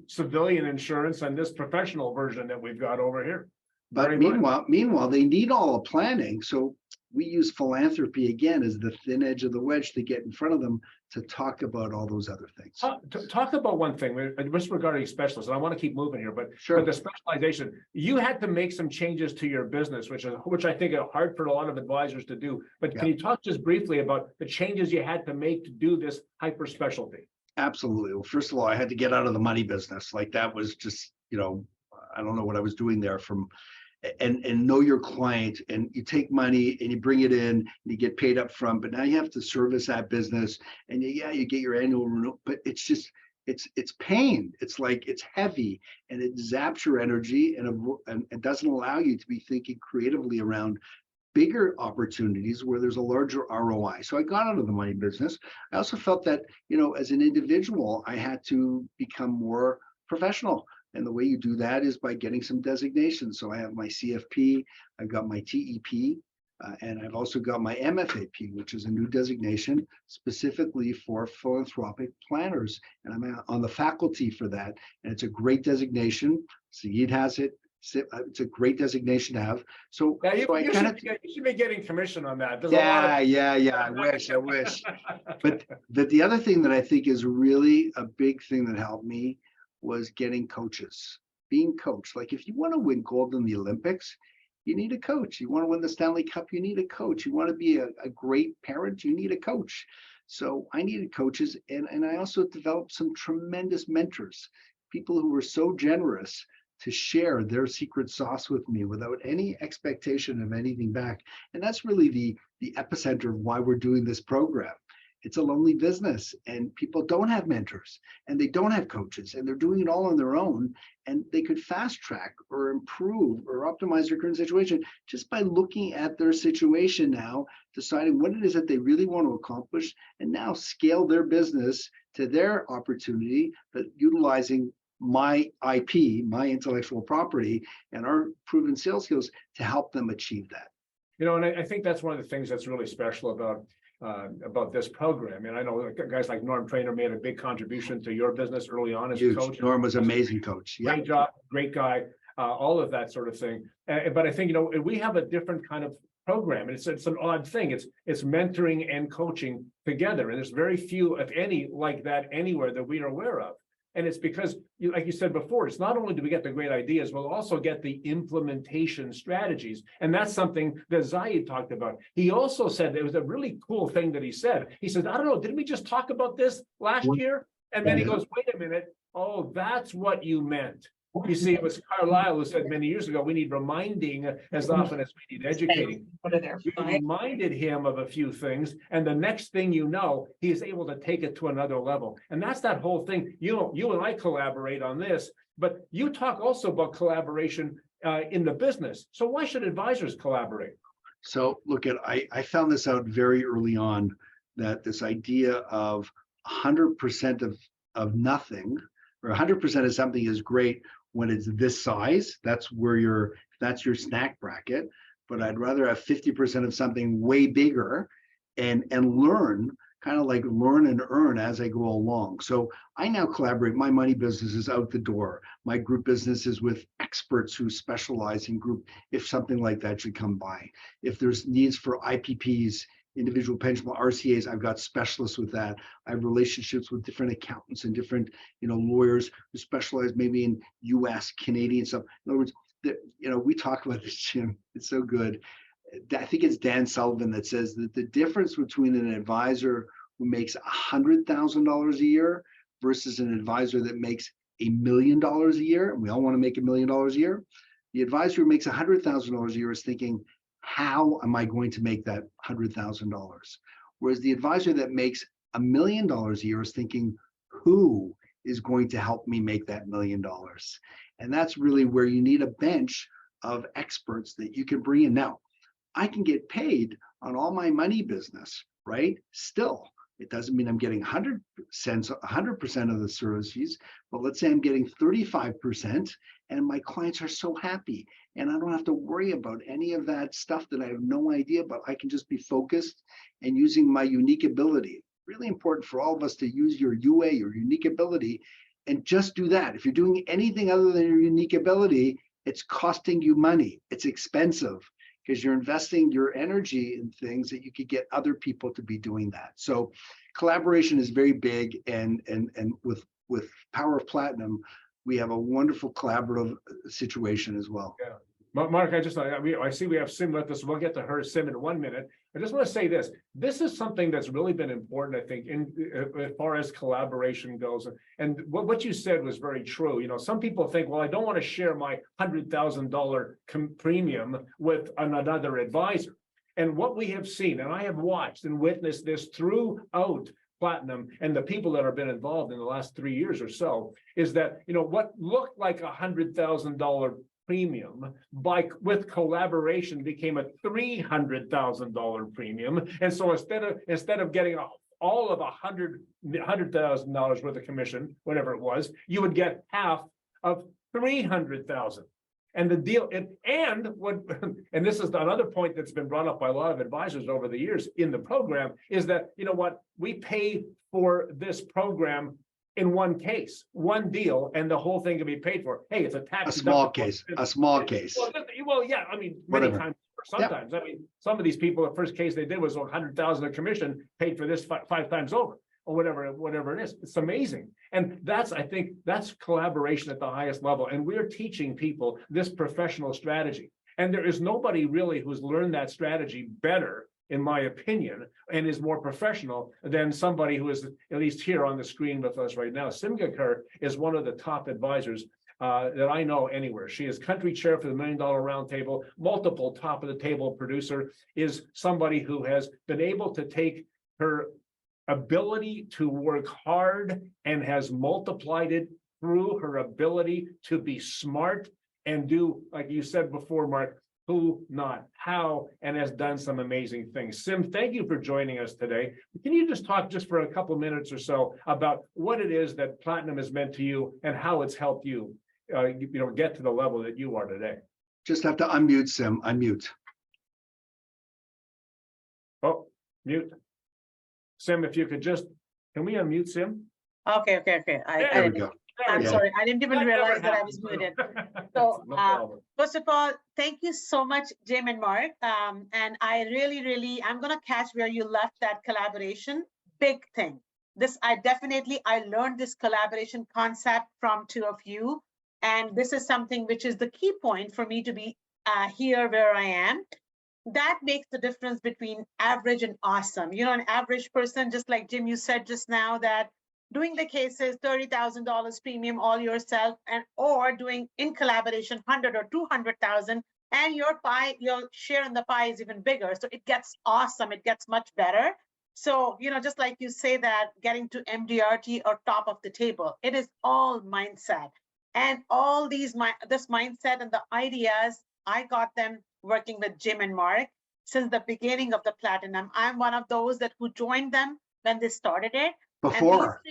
Civilian insurance and this professional version that we've got over here. But meanwhile, they need all the planning. So we use philanthropy again as the thin edge of the wedge to get in front of them to talk about all those other things. Talk about one thing, just regarding specialists, and I want to keep moving here, but, sure. But the specialization, you had to make some changes to your business, which I think are hard for a lot of advisors to do. But Can you talk just briefly about the changes you had to make to do this hyper specialty? Absolutely. Well, first of all, I had to get out of the money business. Like that was just, I don't know what I was doing there and know your client, and you take money and you bring it in and you get paid up front, but now you have to service that business and you get your annual renewal, but it's pain. It's like, it's heavy and it zaps your energy and it doesn't allow you to be thinking creatively around bigger opportunities where there's a larger ROI. So I got out of the money business. I also felt that, as an individual, I had to become more professional. And the way you do that is by getting some designations. So I have my CFP, I've got my TEP, and I've also got my MFAP, which is a new designation specifically for philanthropic planners. And I'm on the faculty for that. And it's a great designation. Saeed has it. It's a great designation to have. So, yeah, you should be getting commission on that. Yeah. I wish. But the other thing that I think is really a big thing that helped me was getting coaches, being coached. Like if you want to win gold in the Olympics, you need a coach. You want to win the Stanley Cup, you need a coach. You want to be a great parent, you need a coach. So I needed coaches, and I also developed some tremendous mentors, people who were so generous to share their secret sauce with me without any expectation of anything back. And that's really the epicenter of why we're doing this program. It's a lonely business and people don't have mentors and they don't have coaches and they're doing it all on their own, and they could fast track or improve or optimize their current situation just by looking at their situation now, deciding what it is that they really want to accomplish, and now scale their business to their opportunity, but utilizing my IP, my intellectual property, and our proven sales skills to help them achieve that. And I think that's one of the things that's really special about this program. And I know guys like Norm Trainer made a big contribution to your business early on as a coach. Norm was an amazing coach. Great job, great guy. all of that sort of thing. But I think, we have a different kind of program, and it's an odd thing. It's mentoring and coaching together, and there's very few, if any, like that anywhere that we are aware of. And it's because, like you said before, it's not only do we get the great ideas, we'll also get the implementation strategies. And that's something that Zaid talked about. He also said there was a really cool thing that he said. He said, I don't know, didn't we just talk about this last year? And then he goes, wait a minute. Oh, that's what you meant. You see, it was Carlisle who said many years ago, we need reminding as often as we need educating. We reminded him of a few things, and the next thing you know, he is able to take it to another level. And that's that whole thing. You and I collaborate on this, but you talk also about collaboration in the business. So why should advisors collaborate? So look, I found this out very early on, that this idea of 100% of nothing, or 100% of something is great when it's this size. That's your snack bracket. But I'd rather have 50% of something way bigger and learn, kind of like learn and earn as I go along. So I now collaborate. My money business is out the door. My group business is with experts who specialize in group, if something like that should come by. If there's needs for IPPs, individual pension RCAs, I've got specialists with that. I have relationships with different accountants and different, lawyers who specialize maybe in US, Canadian stuff. In other words, we talk about this, Jim. It's so good. I think it's Dan Sullivan that says that the difference between an advisor who makes $100,000 a year versus an advisor that makes $1 million a year, and we all want to make $1 million a year. The advisor who makes $100,000 a year is thinking, how am I going to make that $100,000? Whereas the advisor that makes $1 million a year is thinking, who is going to help me make that $1 million? And that's really where you need a bench of experts that you can bring in. Now, I can get paid on all my money business, right? Still, it doesn't mean I'm getting 100% of the service fees, but let's say I'm getting 35%, and my clients are so happy, and I don't have to worry about any of that stuff that I have no idea about. I can just be focused and using my unique ability. Really important for all of us to use your UA, your unique ability, and just do that. If you're doing anything other than your unique ability, it's costing you money. It's expensive, because you're investing your energy in things that you could get other people to be doing that. So collaboration is very big, and with Power of Platinum, we have a wonderful collaborative situation as well. Yeah. Mark, I see we have Sim with us. We'll get to her, Sim, in 1 minute. I just want to say this. This is something that's really been important, I think, as far as collaboration goes. And what you said was very true. Some people think, well, I don't want to share my $100,000 premium with another advisor. And what we have seen, and I have watched and witnessed this throughout Platinum and the people that have been involved in the last 3 years or so, is that, what looked like $100,000 premium with collaboration became a $300,000 premium. And so instead of getting all of $100,000 worth of commission, whatever it was, you would get half of $300,000. And the deal, and this is another point that's been brought up by a lot of advisors over the years in the program, is that, we pay for this program in one case, one deal, and the whole thing can be paid for. Hey, it's a tax. A small case. Well, yeah, many Whatever. times, sometimes. Yeah. Some of these people, the first case they did was $100,000 of commission paid for this five times over, or whatever it is. It's amazing. And I think that's collaboration at the highest level. And we're teaching people this professional strategy. And there is nobody really who's learned that strategy better, in my opinion, and is more professional than somebody who is at least here on the screen with us right now. Simga Kerr is one of the top advisors that I know anywhere. She is country chair for the $1 Million Roundtable, multiple top of the table producer, is somebody who has been able to take her ability to work hard and has multiplied it through her ability to be smart and do, like you said before, Mark, who, not how, and has done some amazing things. Sim, thank you for joining us today. Can you just talk just for a couple of minutes or so about what it is that Platinum has meant to you and how it's helped you, get to the level that you are today? Just have to unmute, Sim. Unmute. Oh, mute. Sim, if you could can we unmute Sim? Okay. There we go. I'm Yeah. sorry, I didn't even That never realize that I was happens. muted. No So, problem. first of all, thank you so much, Jim and Mark. And I really, I'm gonna catch where you left that collaboration. Big thing. I learned this collaboration concept from two of you. And this is something which is the key point for me to be here where I am. That makes the difference between average and awesome. You know, an average person, just like Jim, you said just now that doing the cases, $30,000 premium all yourself, and or doing in collaboration 100 or 200,000, and your share in the pie is even bigger. So it gets awesome. It gets much better. So, you know, just like you say that getting to MDRT or top of the table, it is all mindset. And all this mindset and the ideas, I got them working with Jim and Mark since the beginning of the Platinum. I'm one of those who joined them when they started it. Before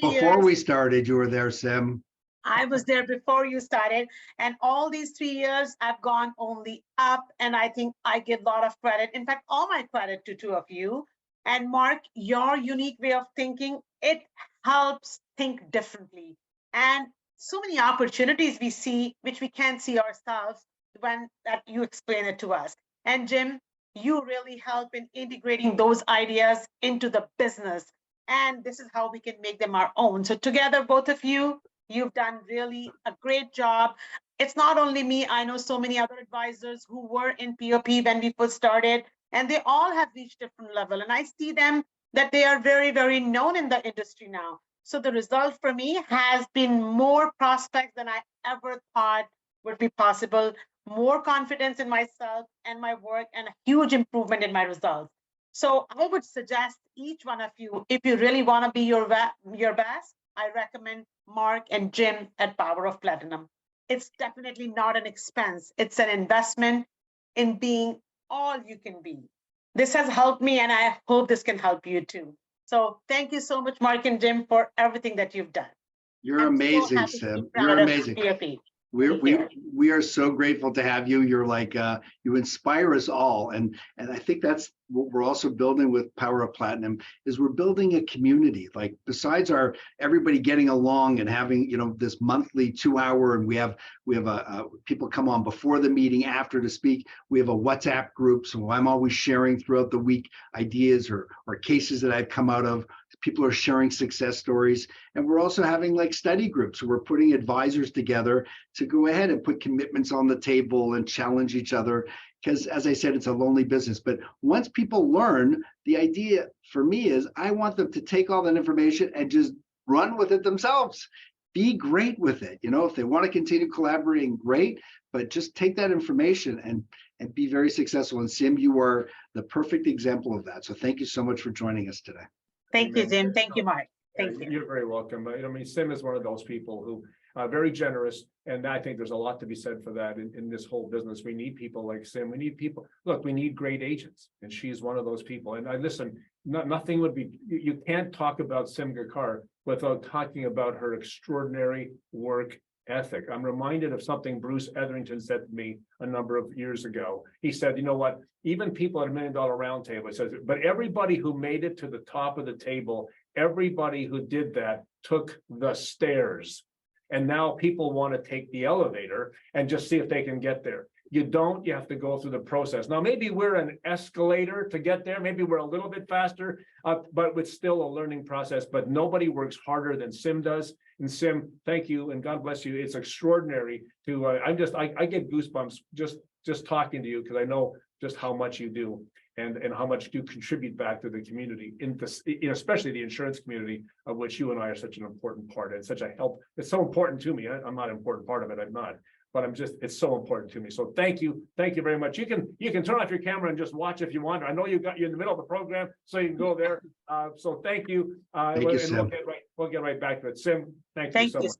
we started, you were there, Sim. I was there before you started, and all these 3 years I've gone only up, and I think I give a lot of credit. In fact, all my credit to two of you. And Mark, your unique way of thinking, it helps think differently. And so many opportunities we see, which we can't see ourselves when that you explain it to us. And Jim, you really help in integrating those ideas into the business. And this is how we can make them our own. So together, both of you, you've done really a great job. It's not only me, I know so many other advisors who were in POP when we first started, and they all have reached different level. And I see them that they are very known in the industry now. So the result for me has been more prospects than I ever thought would be possible, more confidence in myself and my work, and a huge improvement in my results. So I would suggest each one of you, if you really want to be your best, I recommend Mark and Jim at Power of Platinum. It's definitely not an expense. It's an investment in being all you can be. This has helped me, and I hope this can help you too. So thank you so much, Mark and Jim, for everything that you've done. You're amazing, Sim. You're amazing. We are so grateful to have you. You're like you inspire us all, and I think that's what we're also building with Power of Platinum is we're building a community. Like besides our everybody getting along and having this monthly 2-hour, and we have people come on before the meeting, after to speak. We have a WhatsApp group, so I'm always sharing throughout the week ideas or cases that I've come out of. People are sharing success stories, and we're also having like study groups. So we're putting advisors together to go ahead and put commitments on the table and challenge each other. Because as I said, it's a lonely business. But once people learn, the idea for me is I want them to take all that information and just run with it themselves. Be great with it. If they want to continue collaborating, great, but just take that information and be very successful. And Sim, you are the perfect example of that. So thank you so much for joining us today. Thank you, Jim. Thank you, Mark. Thank you. You're very welcome. I mean, Sim is one of those people who are very generous, and I think there's a lot to be said for that in this whole business. We need people like Sim. We need people. Look, we need great agents, and she's one of those people. And I listen. Nothing would be. You can't talk about Sim Gurkar without talking about her extraordinary work ethic. I'm reminded of something Bruce Etherington said to me a number of years ago. He said, you know what, even people at $1 Million Round Table, he says, but everybody who made it to the top of the table, everybody who did that took the stairs. And now people want to take the elevator and just see if they can get there. You don't, you have to go through the process. Now, maybe we're an escalator to get there. Maybe we're a little bit faster, but it's still a learning process. But nobody works harder than Sim does. And Sim, thank you, and God bless you. It's extraordinary to, I get goosebumps just talking to you, because I know just how much you do and how much you contribute back to the community, especially the insurance community, of which you and I are such an important part. It's such a help. It's so important to me. I'm not an important part of it. I'm not. But it's so important to me. So thank you very much. You can turn off your camera and just watch if you want. I know you're in the middle of the program, so you can go there. So thank you. Thank you, Sim. We'll get right back to it. Sim, thank you so much.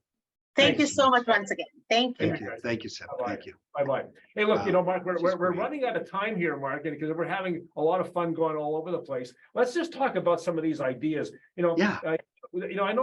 Thank you so much once again. Thank you. Thank you, Sim. Thank you. Bye-bye. Hey, look, Mark, we're running out of time here, Mark, and because we're having a lot of fun going all over the place. Let's just talk about some of these ideas. I know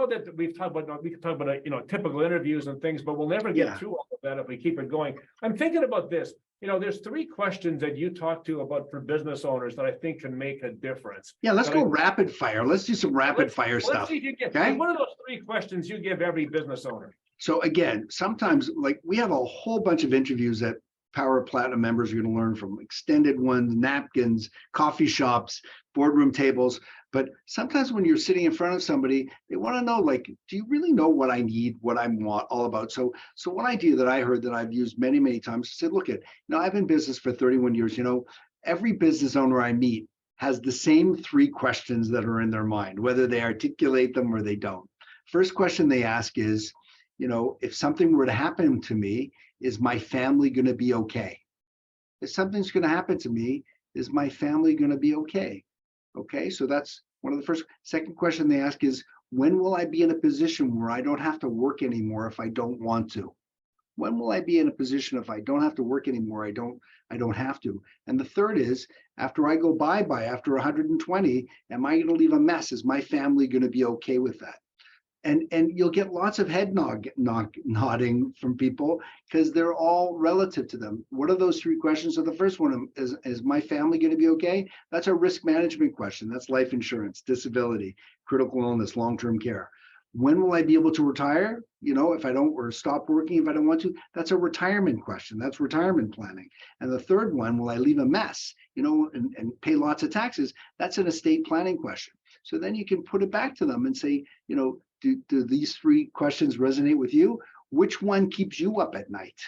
that we can talk about typical interviews and things, but we'll never get through all of that if we keep it going. I'm thinking about this. There's 3 questions that you talk about for business owners that I think can make a difference. Yeah, let's go rapid fire. Let's do some rapid fire stuff. See if you get, okay? One of those 3 questions you give every business owner. So again, sometimes like we have a whole bunch of interviews that Power Platinum members are going to learn from, extended ones, napkins, coffee shops, boardroom tables. But sometimes when you're sitting in front of somebody, they want to know, like, do you really know what I need, what I want, all about? So one idea that I heard that I've used many, many times, I said, look at, I've been in business for 31 years. Every business owner I meet has the same 3 questions that are in their mind, whether they articulate them or they don't. First question they ask is, if something were to happen to me, is my family going to be okay? If something's going to happen to me, is my family going to be okay? Okay, so that's one of the first. Second question they ask is, when will I be in a position where I don't have to work anymore if I don't want to? When will I be in a position if I don't have to work anymore? I don't have to. And the third is, after I go bye-bye, after 120, am I going to leave a mess? Is my family going to be okay with that? And you'll get lots of head nodding from people because they're all relative to them. What are those 3 questions? So the first one is my family going to be okay? That's a risk management question. That's life insurance, disability, critical illness, long-term care. When will I be able to retire? If I don't, or stop working if I don't want to? That's a retirement question. That's retirement planning. And the third one, will I leave a mess, and pay lots of taxes? That's an estate planning question. So then you can put it back to them and say, do these 3 questions resonate with you? Which one keeps you up at night?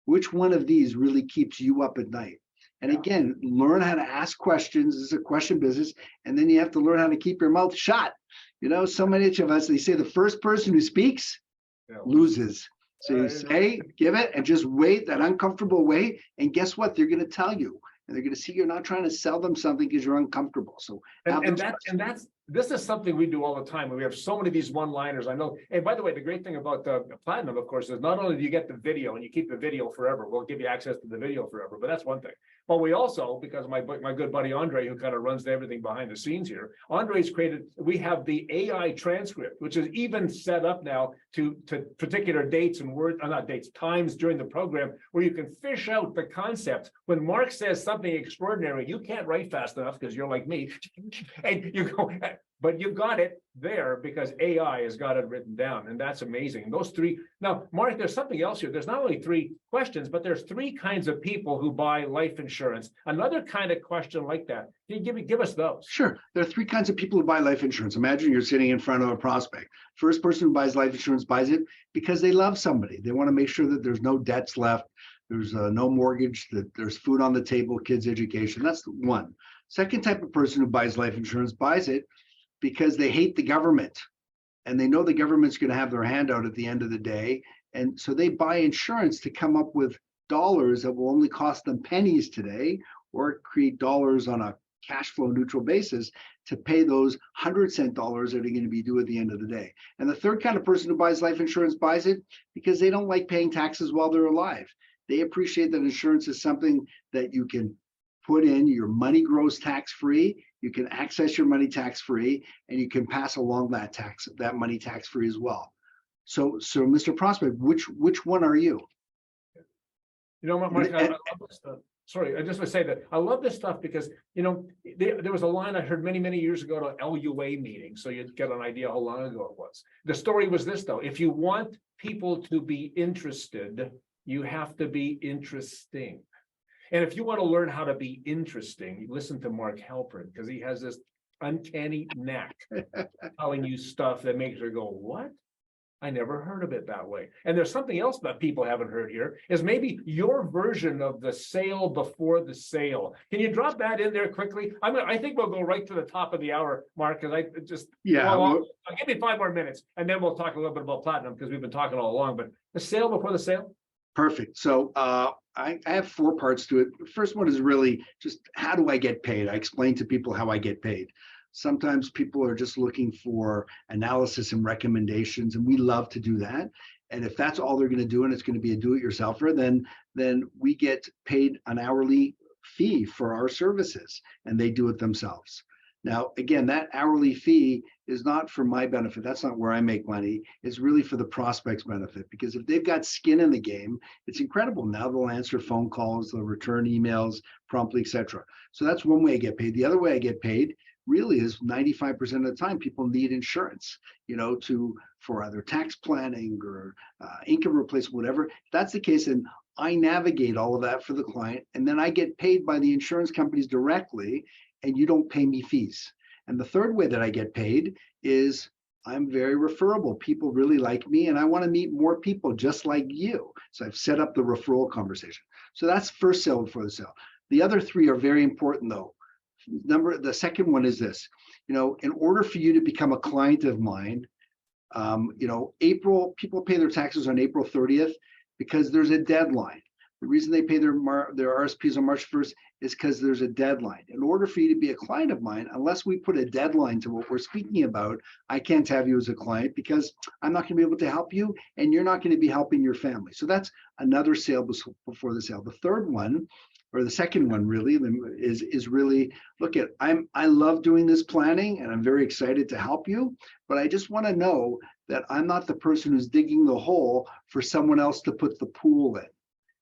Which one of these really keeps you up at night? And again, learn how to ask questions. This is a question business. And then you have to learn how to keep your mouth shut. So many of us, they say the first person who speaks loses. So you say, give it, and just wait, that uncomfortable wait. And guess what? They're going to tell you. And they're going to see you're not trying to sell them something because you're uncomfortable. So this is something we do all the time. We have so many of these one-liners. I know. And by the way, the great thing about the Platinum, of course, is not only do you get the video and you keep the video forever, we'll give you access to the video forever, but that's one thing. But we also, because my good buddy Andre, who kind of runs everything behind the scenes here, Andre's created, we have the AI transcript, which is even set up now to particular dates and times during the program where you can fish out the concepts. When Mark says something extraordinary, you can't write fast enough because you're like me, and you go, but you got it there because AI has got it written down, and that's amazing. And those 3. Now, Mark, there's something else here. There's not only 3 questions, but there's 3 kinds of people who buy life insurance. Another kind of question like that. Can you give us those? Sure. There are 3 kinds of people who buy life insurance. Imagine you're sitting in front of a prospect. First person who buys life insurance buys it because they love somebody. They want to make sure that there's no debts left, there's no mortgage, that there's food on the table, kids' education. That's one. Second type of person who buys life insurance buys it because they hate the government and they know the government's going to have their hand out at the end of the day. And so they buy insurance to come up with dollars that will only cost them pennies today, or create dollars on a cash flow neutral basis to pay those 100-cent dollars that are going to be due at the end of the day. And the third kind of person who buys life insurance buys it because they don't like paying taxes while they're alive. They appreciate that insurance is something that you can put in, your money grows tax-free, you can access your money tax-free, and you can pass along that money tax-free as well. So Mr. Prospect, which one are you? Mark, I love this stuff. Sorry, I just want to say that I love this stuff because, there was a line I heard many, many years ago at an LUA meeting, so you'd get an idea how long ago it was. The story was this, though: if you want people to be interested, you have to be interesting. And if you want to learn how to be interesting, listen to Mark Halperin, because he has this uncanny knack telling you stuff that makes you go, what? I never heard of it that way. And there's something else that people haven't heard here, is maybe your version of the sale before the sale. Can you drop that in there quickly? I think we'll go right to the top of the hour, Mark, because I'll give me 5 more minutes, and then we'll talk a little bit about Platinum, because we've been talking all along. But the sale before the sale? Perfect. So I have 4 parts to it. The first one is really just, how do I get paid? I explain to people how I get paid. Sometimes people are just looking for analysis and recommendations, and we love to do that. And if that's all they're going to do, and it's going to be a do-it-yourselfer, then we get paid an hourly fee for our services, and they do it themselves. Now, again, that hourly fee is not for my benefit. That's not where I make money. It's really for the prospect's benefit, because if they've got skin in the game, it's incredible. Now they'll answer phone calls, they'll return emails promptly, etc. So that's one way I get paid. The other way I get paid, really is 95% of the time people need insurance, for either tax planning or income replacement, whatever. If that's the case, then I navigate all of that for the client, and then I get paid by the insurance companies directly, and you don't pay me fees. And the third way that I get paid is I'm very referable. People really like me, and I want to meet more people just like you. So I've set up the referral conversation. So that's first sale before the sale. The other three are very important though. The second one is this, in order for you to become a client of mine, people pay their taxes on April 30th because there's a deadline. The reason they pay their RSPs on March 1st is because there's a deadline. In order for you to be a client of mine, unless we put a deadline to what we're speaking about, I can't have you as a client because I'm not going to be able to help you, and you're not going to be helping your family. So that's another sale before the sale. The third one, or the second one really, is really, I love doing this planning and I'm very excited to help you, but I just want to know that I'm not the person who's digging the hole for someone else to put the pool in.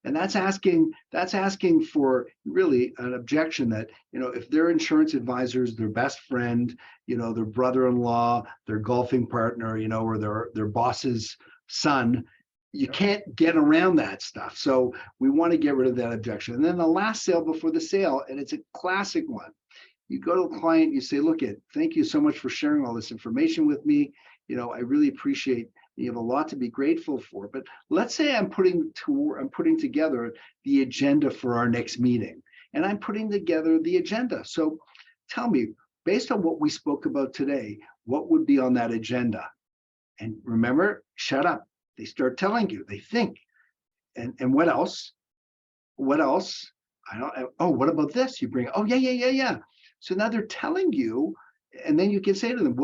And that's asking for really an objection that, if their insurance advisors, their best friend, their brother-in-law, their golfing partner, or their boss's son, you can't get around that stuff. So we want to get rid of that objection. And then the last sale before the sale, and it's a classic one. You go to a client, you say, thank you so much for sharing all this information with me. I really appreciate, you have a lot to be grateful for, but let's say I'm putting together the agenda for our next meeting, and I'm putting together the agenda. So tell me, based on what we spoke about today, what would be on that agenda? And remember, shut up. They start telling you, they think. And what else? What else? What about this? You bring, yeah. So now they're telling you, and then you can say to them,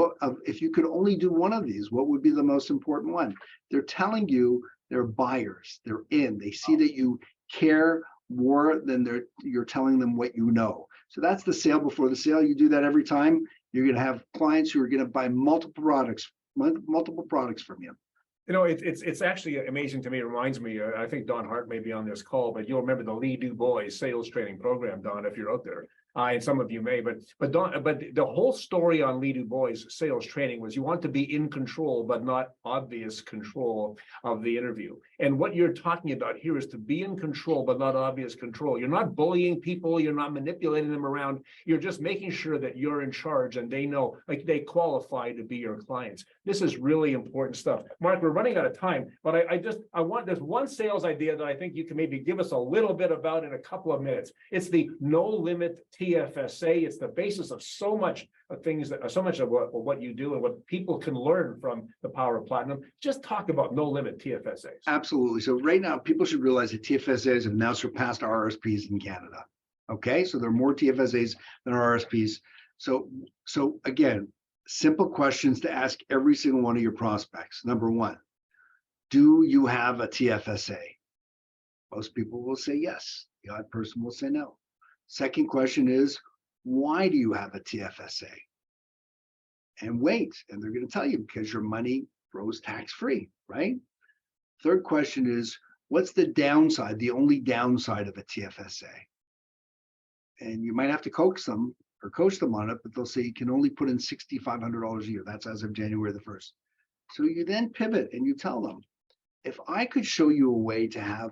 if you could only do one of these, what would be the most important one? They're telling you they're buyers. They're in. They see that you care more than you're telling them what you know. So that's the sale before the sale. You do that every time. You're going to have clients who are going to buy multiple products from you. It's actually amazing to me. It reminds me, I think Don Hart may be on this call, but you'll remember the Lee Du Bois sales training program, Don, if you're out there. And some of you may, but the whole story on Lee Du Bois sales training was you want to be in control, but not obvious control of the interview. And what you're talking about here is to be in control, but not obvious control. You're not bullying people. You're not manipulating them around. You're just making sure that you're in charge and they know, they qualify to be your clients. This is really important stuff. Mark, we're running out of time, but there's one sales idea that I think you can maybe give us a little bit about in a couple of minutes. It's the no limit TFSA. It's the basis of so much of what you do and what people can learn from the power of Platinum. Just talk about no limit TFSAs. Absolutely. So right now, people should realize that TFSAs have now surpassed RRSPs in Canada. Okay, so there are more TFSAs than RRSPs. So again, simple questions to ask every single one of your prospects. Number one, do you have a TFSA? Most people will say yes. The odd person will say no. Second question is, why do you have a TFSA? And wait, and they're going to tell you because your money grows tax-free, right? Third question is, what's the downside, the only downside of a TFSA? And you might have to coach them on it, but they'll say you can only put in $6,500 a year. That's as of January the 1st. So you then pivot and you tell them, if I could show you a way to have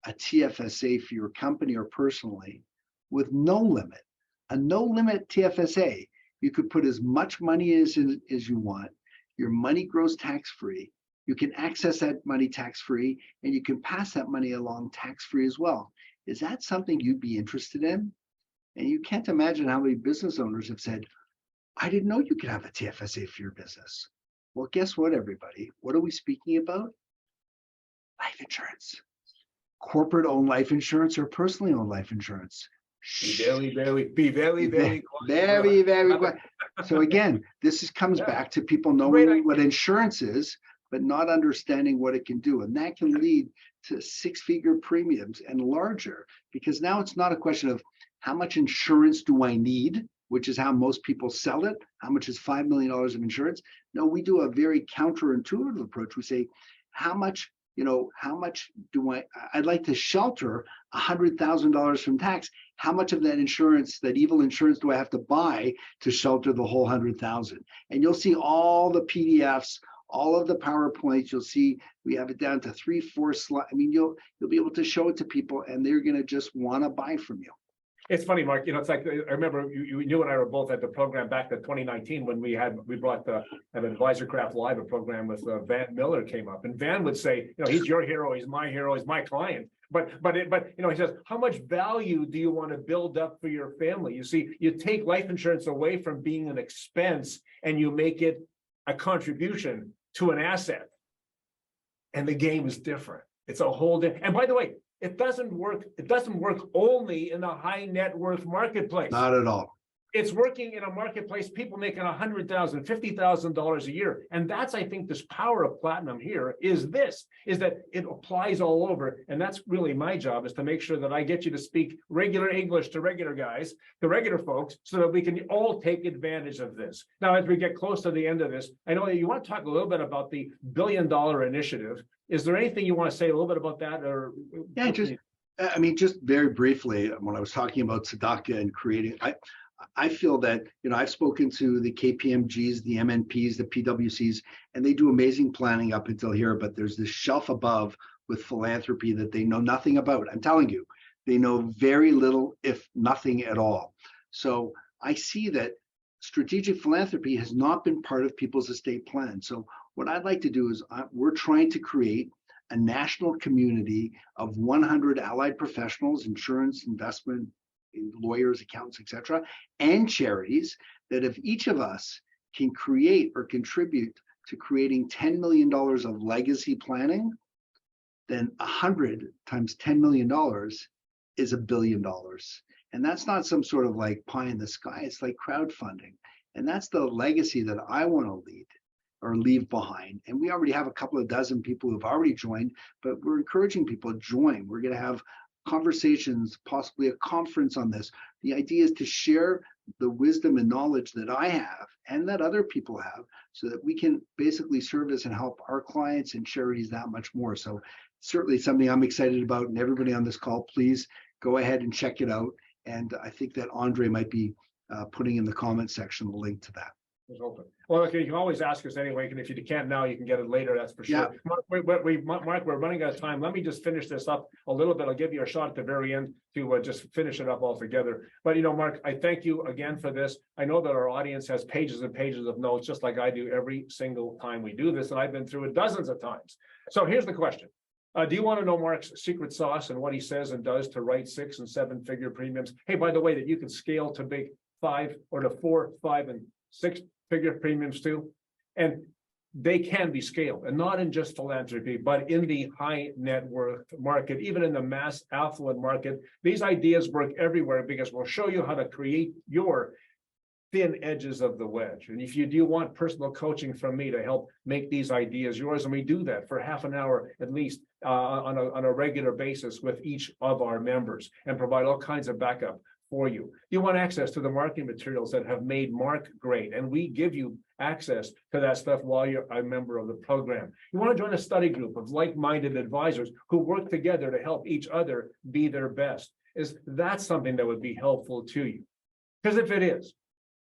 a TFSA for your company or personally with no limit, a no limit TFSA, you could put as much money as you want. Your money grows tax-free. You can access that money tax-free, and you can pass that money along tax-free as well. Is that something you'd be interested in? And you can't imagine how many business owners have said, I didn't know you could have a TFSA for your business. Well, guess what, everybody? What are we speaking about? Life insurance. Corporate-owned life insurance or personally owned life insurance. Be very quiet. So again, comes back to people knowing what insurance is, but not understanding what it can do. And that can lead to six-figure premiums and larger, because now it's not a question of how much insurance do I need, which is how most people sell it. How much is $5 million of insurance? No, we do a very counterintuitive approach. We say, how much how much I'd like to shelter $100,000 from tax. How much of that insurance, that evil insurance, do I have to buy to shelter the whole 100,000? And you'll see all the PDFs, all of the PowerPoints. You'll see we have it down to 3-4 slides. I mean, you'll be able to show it to people, and they're going to just want to buy from you. It's funny, Mark, it's like, I remember you and I were both at the program back in 2019 when we brought an AdvisorCraft Live, a program with Van Miller came up, and Van would say, he's your hero, he's my hero, he's my client. But he says, how much value do you want to build up for your family? You see, you take life insurance away from being an expense and you make it a contribution to an asset. And the game is different. It's a whole different, and by the way, it doesn't work only in a high net worth marketplace. Not at all. It's working in a marketplace, people making $100,000, $50,000 a year. And that's, I think, this power of Platinum here is that it applies all over. And that's really my job, is to make sure that I get you to speak regular English to regular guys, to regular folks, so that we can all take advantage of this. Now, as we get close to the end of this, I know you want to talk a little bit about the $1 billion initiative. Is there anything you want to say a little bit about that? Or yeah, just very briefly, when I was talking about Tzedakah and creating, I feel that, I've spoken to the KPMGs, the MNPs, the PWCs, and they do amazing planning up until here, but there's this shelf above with philanthropy that they know nothing about. I'm telling you, they know very little, if nothing at all. So I see that strategic philanthropy has not been part of people's estate plan. So what I'd like to do is we're trying to create a national community of 100 allied professionals, insurance, investment, lawyers, accountants, etc., and charities, that if each of us can create or contribute to creating $10 million of legacy planning, then 100 times $10 million is $1 billion. And that's not some sort of like pie in the sky. It's like crowdfunding. And that's the legacy that I want to lead or leave behind. And we already have a couple of dozen people who've already joined, but we're encouraging people to join. We're going to have conversations, possibly a conference on this. The idea is to share the wisdom and knowledge that I have and that other people have, so that we can basically service and help our clients and charities that much more. So certainly something I'm excited about, and everybody on this call, please go ahead and check it out. And I think that Andre might be putting in the comment section the link to that. Open. Well, okay, you can always ask us anyway, and if you can't now, you can get it later, that's for sure. Yeah. Mark, we're running out of time. Let me just finish this up a little bit. I'll give you a shot at the very end to just finish it up altogether. But, Mark, I thank you again for this. I know that our audience has pages and pages of notes, just like I do every single time we do this, and I've been through it dozens of times. So here's the question. Do you want to know Mark's secret sauce and what he says and does to write 6- and 7-figure premiums? Hey, by the way, that you can scale to big 5 or to 4, 5, and 6-figure premiums too. And they can be scaled, and not in just philanthropy, but in the high net worth market, even in the mass affluent market. These ideas work everywhere, because we'll show you how to create your thin edges of the wedge. And if you do want personal coaching from me to help make these ideas yours, and we do that for half an hour at least on a regular basis with each of our members, and provide all kinds of backup for you. You want access to the marketing materials that have made Mark great, and we give you access to that stuff while you're a member of the program. You want to join a study group of like-minded advisors who work together to help each other be their best. Is that something that would be helpful to you? Because if it is,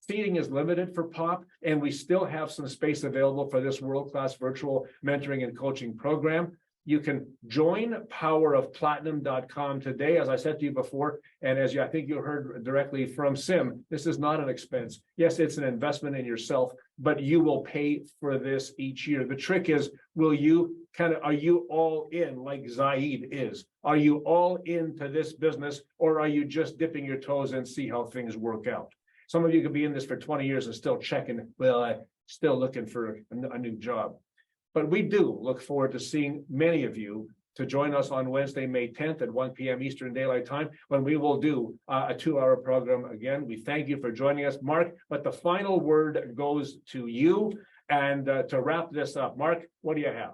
seating is limited for POP, and we still have some space available for this world-class virtual mentoring and coaching program. You can join powerofplatinum.com today, as I said to you before, and as I think you heard directly from Sim, this is not an expense. Yes, it's an investment in yourself, but you will pay for this each year. The trick is, are you all in like Zaid is? Are you all into this business, or are you just dipping your toes and see how things work out? Some of you could be in this for 20 years and still checking, still looking for a new job. But we do look forward to seeing many of you to join us on Wednesday, May 10th at 1 p.m. Eastern Daylight Time, when we will do a 2-hour program again. We thank you for joining us, Mark, but the final word goes to you. And to wrap this up, Mark, what do you have?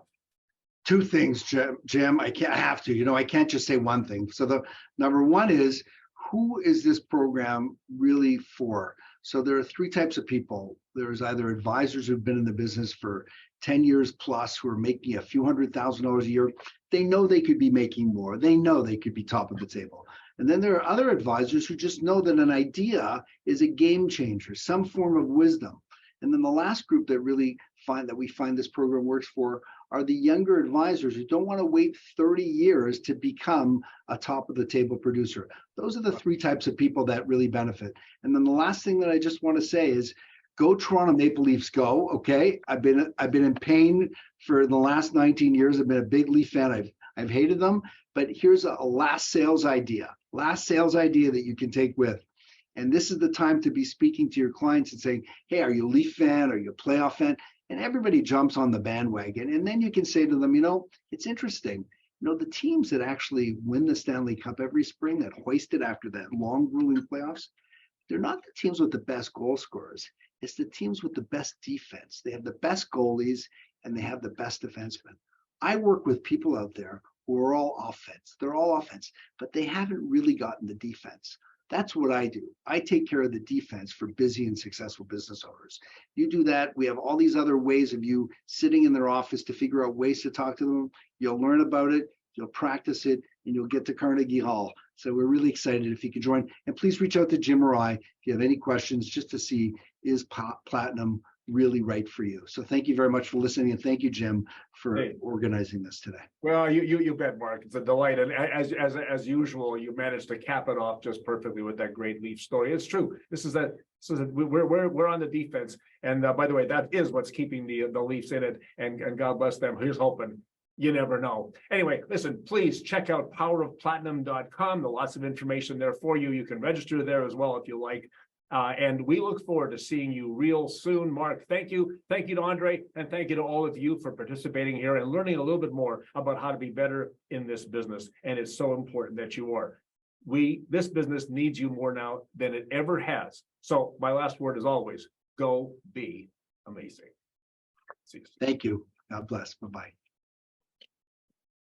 2 things, Jim. I can't just say one thing. So the number one is, who is this program really for? So there are three types of people. There's either advisors who've been in the business for 10 years plus who are making a few $100,000 a year. They know they could be making more. They know they could be top of the table. And then there are other advisors who just know that an idea is a game changer, some form of wisdom. And then the last group that we find this program works for are the younger advisors who don't want to wait 30 years to become a top of the table producer. Those are the three types of people that really benefit. And then the last thing that I just want to say is go Toronto Maple Leafs, go. Okay. I've been in pain for the last 19 years. I've been a big Leaf fan. I've hated them, but here's a last sales idea that you can take with. And this is the time to be speaking to your clients and saying, hey, are you a Leaf fan? Are you a playoff fan? And everybody jumps on the bandwagon. And then you can say to them, it's interesting. The teams that actually win the Stanley Cup every spring, that hoist it after that long grueling playoffs, they're not the teams with the best goal scorers. It's the teams with the best defense. They have the best goalies and they have the best defensemen. I work with people out there who are all offense. They're all offense, but they haven't really gotten the defense. That's what I do. I take care of the defense for busy and successful business owners. You do that. We have all these other ways of you sitting in their office to figure out ways to talk to them. You'll learn about it, you'll practice it, and you'll get to Carnegie Hall. So we're really excited if you can join. And please reach out to Jim or I if you have any questions, just to see, is Platinum really right for you? So thank you very much for listening, and thank you, Jim, for organizing this today. Well, you bet, Mark. It's a delight, and as usual, you managed to cap it off just perfectly with that great Leaf story. It's true. We're on the defense, and by the way, that is what's keeping the Leafs in it. And God bless them. Here's hoping. You never know. Anyway, listen, please check out powerofplatinum.com. There's lots of information there for you. You can register there as well if you like. And we look forward to seeing you real soon. Mark, thank you. Thank you to Andre, and thank you to all of you for participating here and learning a little bit more about how to be better in this business. And it's so important that you are. This business needs you more now than it ever has. So my last word is always, go be amazing. See you soon. Thank you. God bless. Bye-bye.